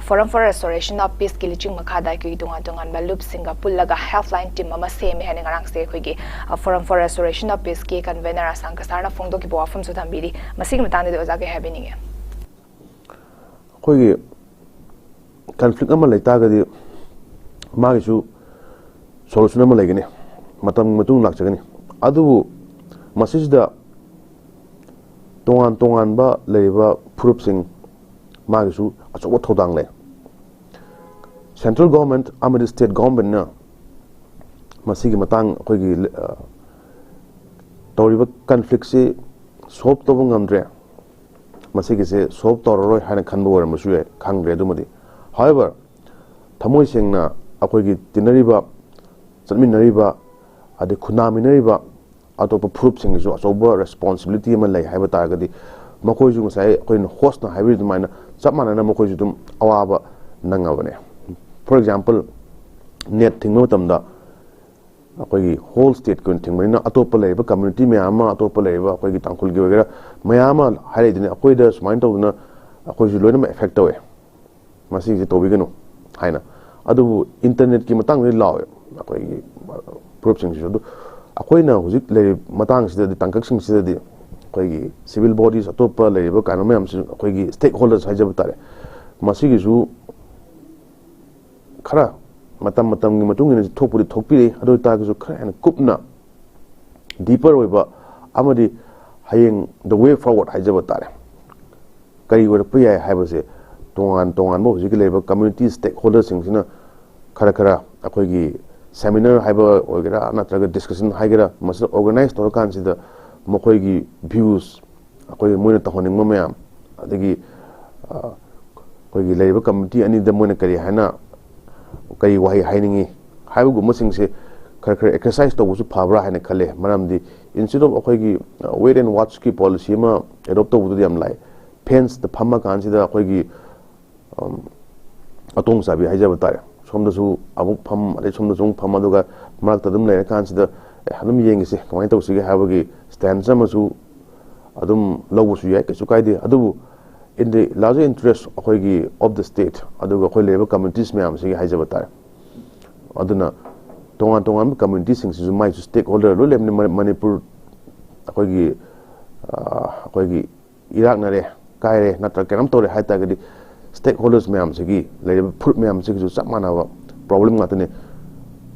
forum for restoration of peace की लिचिंग मखादा अखोगी तोंगा तोंगान लूप सिंगा पुल्लगा हेल्पलाइन टीम अमा सेमे हाने ngaraang se अखोगी forum for restoration of peace की कन्वेनर असंग कसरना फोंगदोकी वाफम सु थंबीरी मसिग मतांगदे ओजा के हैबिनिंग अखोगी कॉन्फ्लिक्ट अमा लेतागदी मागिसु सोल्यूशन अमा लेगनी मतम मतुंग लाक्चगनी अदुबु मसिसदा तोंगान तोंगान बा लेबा फुरुप सिंग मागिसु अचो थौदांग ले सेंट्रल गवर्नमेंट अमदि स्टेट गवर्नमेंट ना मसिगी मतंग अखोगी तौरिबा कॉन्फ्लिक्ट से सॉल्व तब ngamdre मसिगी से सॉल्व तौररोय हाने खनबो वरमसु याय खांग्रे अदुमदि हाउएवर थमोय सेंगना अखोगी तिनरिबा चलमिनरिबा अदि खुनामिनरिबा अतोप फुरुप सिंगसु अचौबा रेस्पोंसिबिलिटी अमा लay हाइबा तागदि मखोयजु ngसाय अखोइन होस्ट ना हाइबि दुमाइना चपमाना मखोयजु दुम अवाबा नंगाबने फॉर एग्जांपल नेट थिंगबा तमदा अखोगी होल स्टेट को थिंगबनिना अतोप लेबा कम्युनिटी मयाम अतोप लेबा अखोगी तांखुल गे वगैरह मयाम हाइदिने अखोइदा सुमाइन तौना अखोयजु लोइना इफेक्ट तवे मसी जे तोबिगनो हाइना अदुबु इंटरनेट की मतंग लावे अखोगी प्रूफ सिंगसु अदु अखोइना हुजिक ले मतंग सिदा तंकक सिंग सिदा अखोगी सिविल बॉडीज अतोप लेबा कानो मयाम सि अखोगी स्टेक होल्डर्स हाइजब तारे मसिगिसु खरा मतम मतम की मतुंग इन थोपुरी थोपिरे अदु तागसु खरा एन कुपना डीपर ओइबा अमदि हयेंग द वे फॉरवर्ड हाइजब तारे करी वर पय हाइबसे तोंगान तोंगान बो हुजिक लेबा कम्युनिटी स्टेक होल्डर्स सिंगसिना खरा खरा अखोगी सेमिनार हाइबा ओगेरा नत्रगा डिस्कशन हाइगेरा मस ऑर्गेनाइज तौर कानसिदा मखोगी व्यूज अखोगी मोइना तहोनिंग मयाम अदगी अखोगी लेबा कम्युनिटी अनि द मोइना करी हाना कई वाही हाइनिंगी हाइबगु मसिंगसे खर खर एक्सरसाइज तौबुसु फाब्रा हाने खले मरमदि इंस्टेड ऑफ अखोगी वेट एंड वॉच की पॉलिसी मा एडॉप्ट तौबुदु याम लाइ फेंस द फम्मा कानसिदा अखोगी अतोंग साबि हाइजब तारे सोमदसु अबुक फम अले सोमदसु फम अदुगा मरक तदम लेर कानसिदा हदम येंगिसे कमाय तौसिगे हाबगी स्टैंड समसु अदुम लौबुसु याय केसु कायदे अदुबु in the larger interest अखोगी of the state अदुगा अखोई लेबा कम्युनिटीज मयाम सिगे हाइजब तारे अदुना तोंगान तोंगान कम्युनिटी सिंगसु माइ स्टेक होल्डर लो लेमने मणिपुर अखोगी अखोगी इराक नरे कायरे नत्र केनम तोरे हाइतागदि स्टेक होल्डर्स मयाम सिगी लेबा फुट मयाम सिगसु चमानावा प्रॉब्लम गातने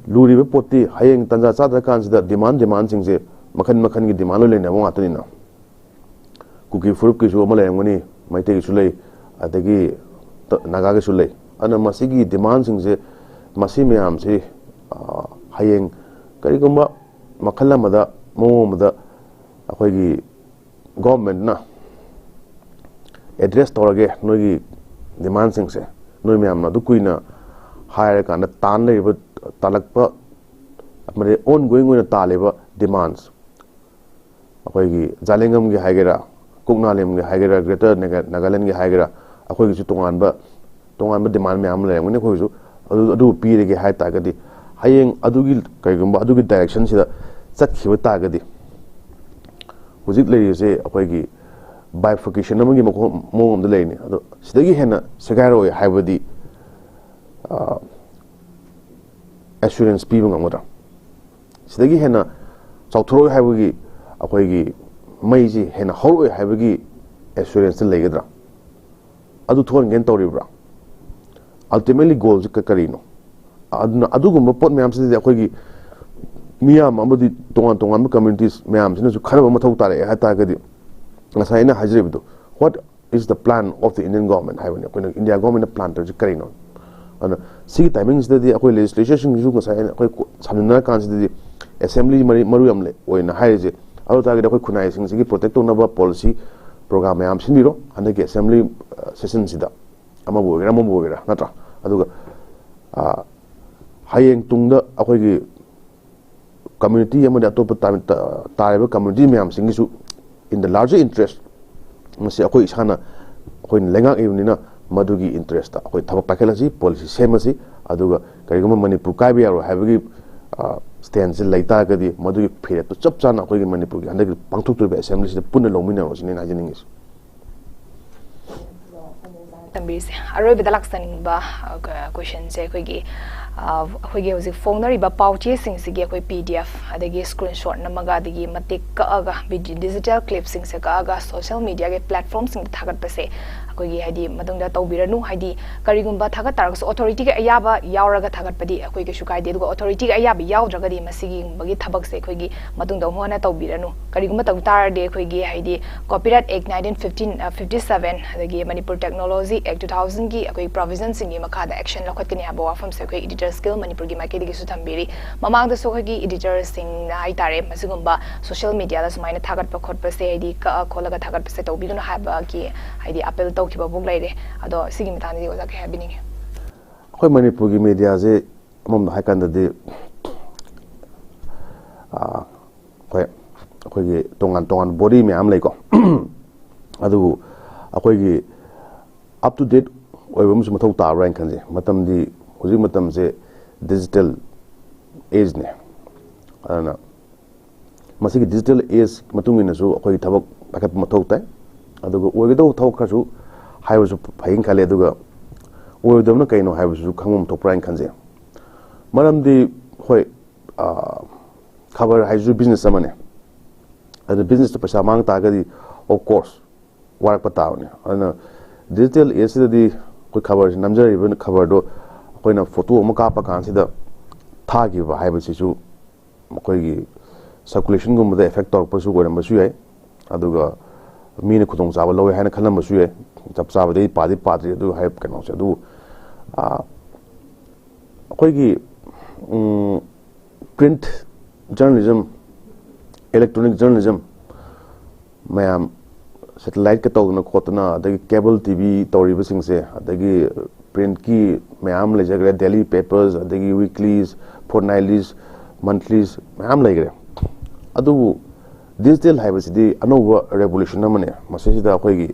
लुरिबे पोती हयेंग तंजा चादा कानसिदा डिमांड सिंगसे मखन मखन की डिमांड लो लेने वो गातनी ना कुकी फुरुप किसु अमा लेंगनी मैते की सुलै अदगी नागा के सुलै अन मसिगी डिमांड सिंगसे मसि मयाम से हयेंग करिगुम्बा मखल मदा मोमदा अखोगी गवर्नमेंट ना एड्रेस तौरगे नोगी डिमांड सिंगसे noi myam na du kuina hire kan tan leba talakpa amare ongoing oina ta leba demands akhoi gi jalengam gi haigera kugnalem gi haigera greater nagaland gi haigera akhoi gi tongan ba demand myam le ngone khoi su adu pire gi hai ta ga di hayeng adugi kaigumba adugi direction sida chatkhiba ta ga di hujik lei se akhoi gi bifurcation amagi mong de leini ado sidagi hena segairo haibadi assurance pibu ngamura sidagi hena chauthoro haibagi akhoi gi mai ji hena horoi haibagi assurance legadra adu thon gen tawribra ultimately goals ka karino aduna adugumba pot myam sidi akhoi gi miyam amadi tongan communities myam sina su khara ma thau tare ha ta ga di ngasai na hajribidu what is the plan of the Indian government haibani akhoi India government plan to karino ana sigi timings de akhoi legislation ju ngasai akhoi samna kan sidi assembly maru yam le oina haije alo ta ga akhoi khunai sing sigi protect to na ba policy program yam sinbiro hande ke assembly session sida ama bogera natra aduga hayeng tungda akhoi gi community amadi atop tareba community myam singisu in the larger interest masi akhoi isana akhoi lenga ibnina madugi interest ta akhoi thaba pakelasi policy semasi aduga kariguma manipur kaibi yaro habigi stand se laita gadi madugi phire to chap chana akhoi gi manipur gi handagi pangthuk turbe assembly se punna lomina ro sine najiningis tambise aroi bedalak saning ba question se akhoi gi hozi phonari ba pauche sing sigi akoi pdf adagi screenshot namaga adagi matik ka aga digital clip sing se ka aga social media ge platform sing thagat pase akoi gi hadi madungda tawbiranu hadi karigumba thagat taraks authority ge ayaba yauraga thagat padi akoi ge shukai de authority ge ayaba yaudra di masigi bagi thabak se akoi gi madungda hona tawbiranu karigumba tawtar de akoi gi hadi copyright act 1957 adagi manipur technology act 2000 gi akoi provision sing gi makha da action lokhat kani aba wafam se akoi editor skill manipur gi maike digi su thambiri mamang da so gi editor sing ai tare masugumba social media da sumaina thagat pa khot pa se id ka kholaga thagat pa se to bigunu haba ki id appeal to khiba buk laire ado sigi mitani di oja ke habining khoi manipur gi media je mom da hakan da de khoi gi tongan body me am lai ko adu akhoi gi up to date oibum su mathau ta rank kan je matam di hujik matam se digital age ne ana masigi digital age matung ina su akhoi thabak pakat mathau tai aduga oigedo thau khasu haibu phaing khale aduga oidom na kaino haibu su khangum thopran khanje maram di hoi khabar haizu business amane adu business to paisa mang ta ga di of course warak pataw ne ana digital age di koi khabar namjari ben khabar do koina photo ma ka pa kan sida tha gi ba haibu sisu koi gi circulation gum da effect tor pa su goram ba su yai aduga mine khudong chaba lowe haina khalam ba su yai chap chaba dei padri adu haib kano se adu koi gi print journalism electronic journalism mayam satellite ka tawna khotna adagi cable tv tawri sing se adagi print ki mayam le jagre daily papers adagi weeklies fortnightlies monthlies mayam le gre adu digital haibasidi anova revolution amane masida akhoi gi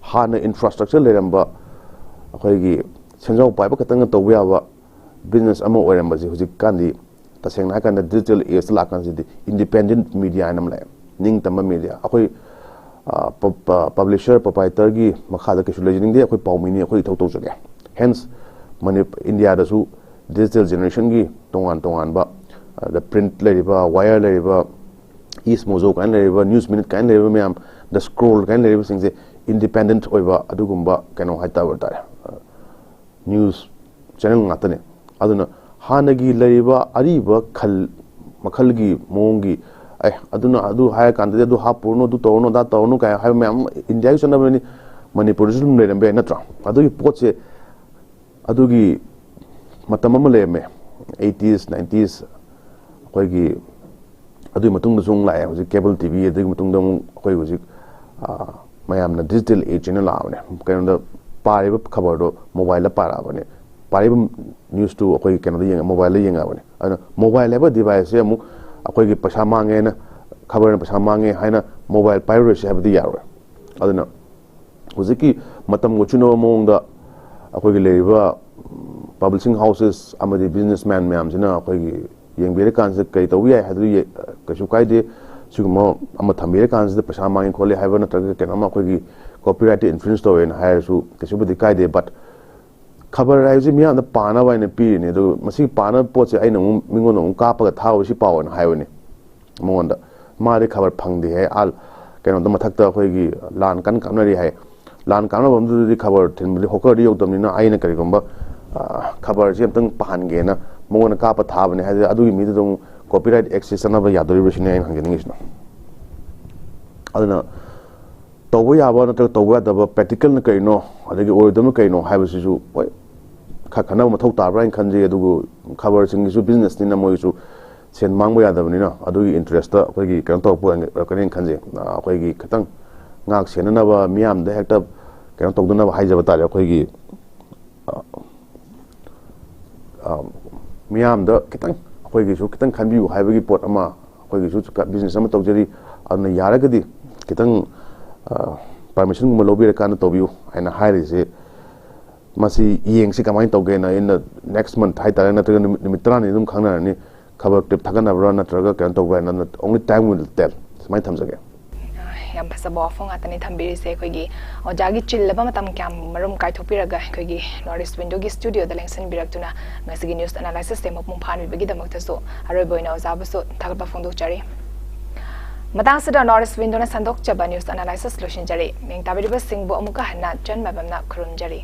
hana infrastructure leramba akhoi gi senjau pai ba katang tawya ba business amo oramba ji hujik kandi taseng na kan digital age la kan ji independent media anam la ning tamba media akhoi publisher proprietor gi makha da kesu lejining de akhoi paumini akhoi thau tau jage hence India da su digital generation gi tongan ba the print leriba wire leriba is mozo kan leriba news minute kan leriba meam the scroll kan leriba sing se independent oiba adugumba kano haita warta news channel ngatane aduna hanagi leriba ariba makhal gi mongi aduna adu haya kan de adu hapurno du torno da torno kai ha meam India gi sanabani manipur zulum lerembe natra adu gi potse adugi matamama leme 80s 90s koi gi adui matung da sung lai hoji cable tv adui matung da koi hoji mayam na digital age na laune kaino da पारिब खबर दो mobile ला पारा बने पारिब news to अखोई केनो दे mobile ला येंगा बने अन mobile है device से अमु अखोई की पैसा मांगे ना खबर ने पैसा मांगे हाइना मोबाइल पाइरेसी है यारो अदना हुजिकी मतम गोचुनो मोंगदा अखोई की लेरिबा पब्लिशिंग हाउसेस अमदी बिजनेसमैन मैम सिना अखोई की येंबेरे कांसे कई तौबी है हदु ये कशु कायदे सिगुमो अम थंबेरे कांसे पैसा मांगे खोले हाइबा नत्रग केनो अखोई की कॉपीराइट इन्फ्लुएंस तो इन हायरसु कशुबदी कायदे बट खबर है मियां द पाना वाइने पीने दो मसी पाना पोचे आइना मिंगो नो कापगा थावसी पावन हाइवने मोंदा मारे खबर फंगदी है आल केनो द मथक त अखोई की लान कन कामनरी है लान कामना बमदुदी खबर थिनबली होकर योगदमनिना आइना करिगुंबा खबर से अमतंग पाहनगे ना मोंगना काप थाबने है अदुगी मिदु दो कॉपीराइट एक्सेस अनबा यादोरिबसिने आइन हंगनिंगिसना अदना तौबो याबा नत्र तौबो यादबा प्रैक्टिकल न कइनो अदगी ओरदम कइनो हाइबसिसु ओय खखना मथौ ताब्रा इन खनजे अदुगु खबर सिंगिसु बिजनेस निना मोइसु सेन मांगबो यादबनिना अदुगी इंटरेस्ट ता अखोइगी केन तौपो कनेन खनजे अखोइगी खतंग ngak senanaba miyam da hekta keno togdunaba haijaba tare akhoi miyam da kitang akhoi gi su kitang khanbi haibagi pot ama akhoi gi su business ama tawjari adna yaragadi kitang permission mo lobby kan tobiu aina hairi se masi yeng si kamai tawge na in the next month hai tare na tra nimitra ni dum khangna ni khabar tip thagana bra na traga kan tawga na only time will tell mai thamjage yam pasabo phong atani thambiri se khoigi ojagi chillaba matam kyam marum kai thopiraga khoigi North Window gi studio da lengsan biraktuna ngasigi news analysis te mopum phan bigi damakta so aroi boina ojabu so thagba phongdok chari matang sida North Window na sandok chaba news analysis loshin jari meng tabiriba singbo amuka hanna jan mabamna khurum jari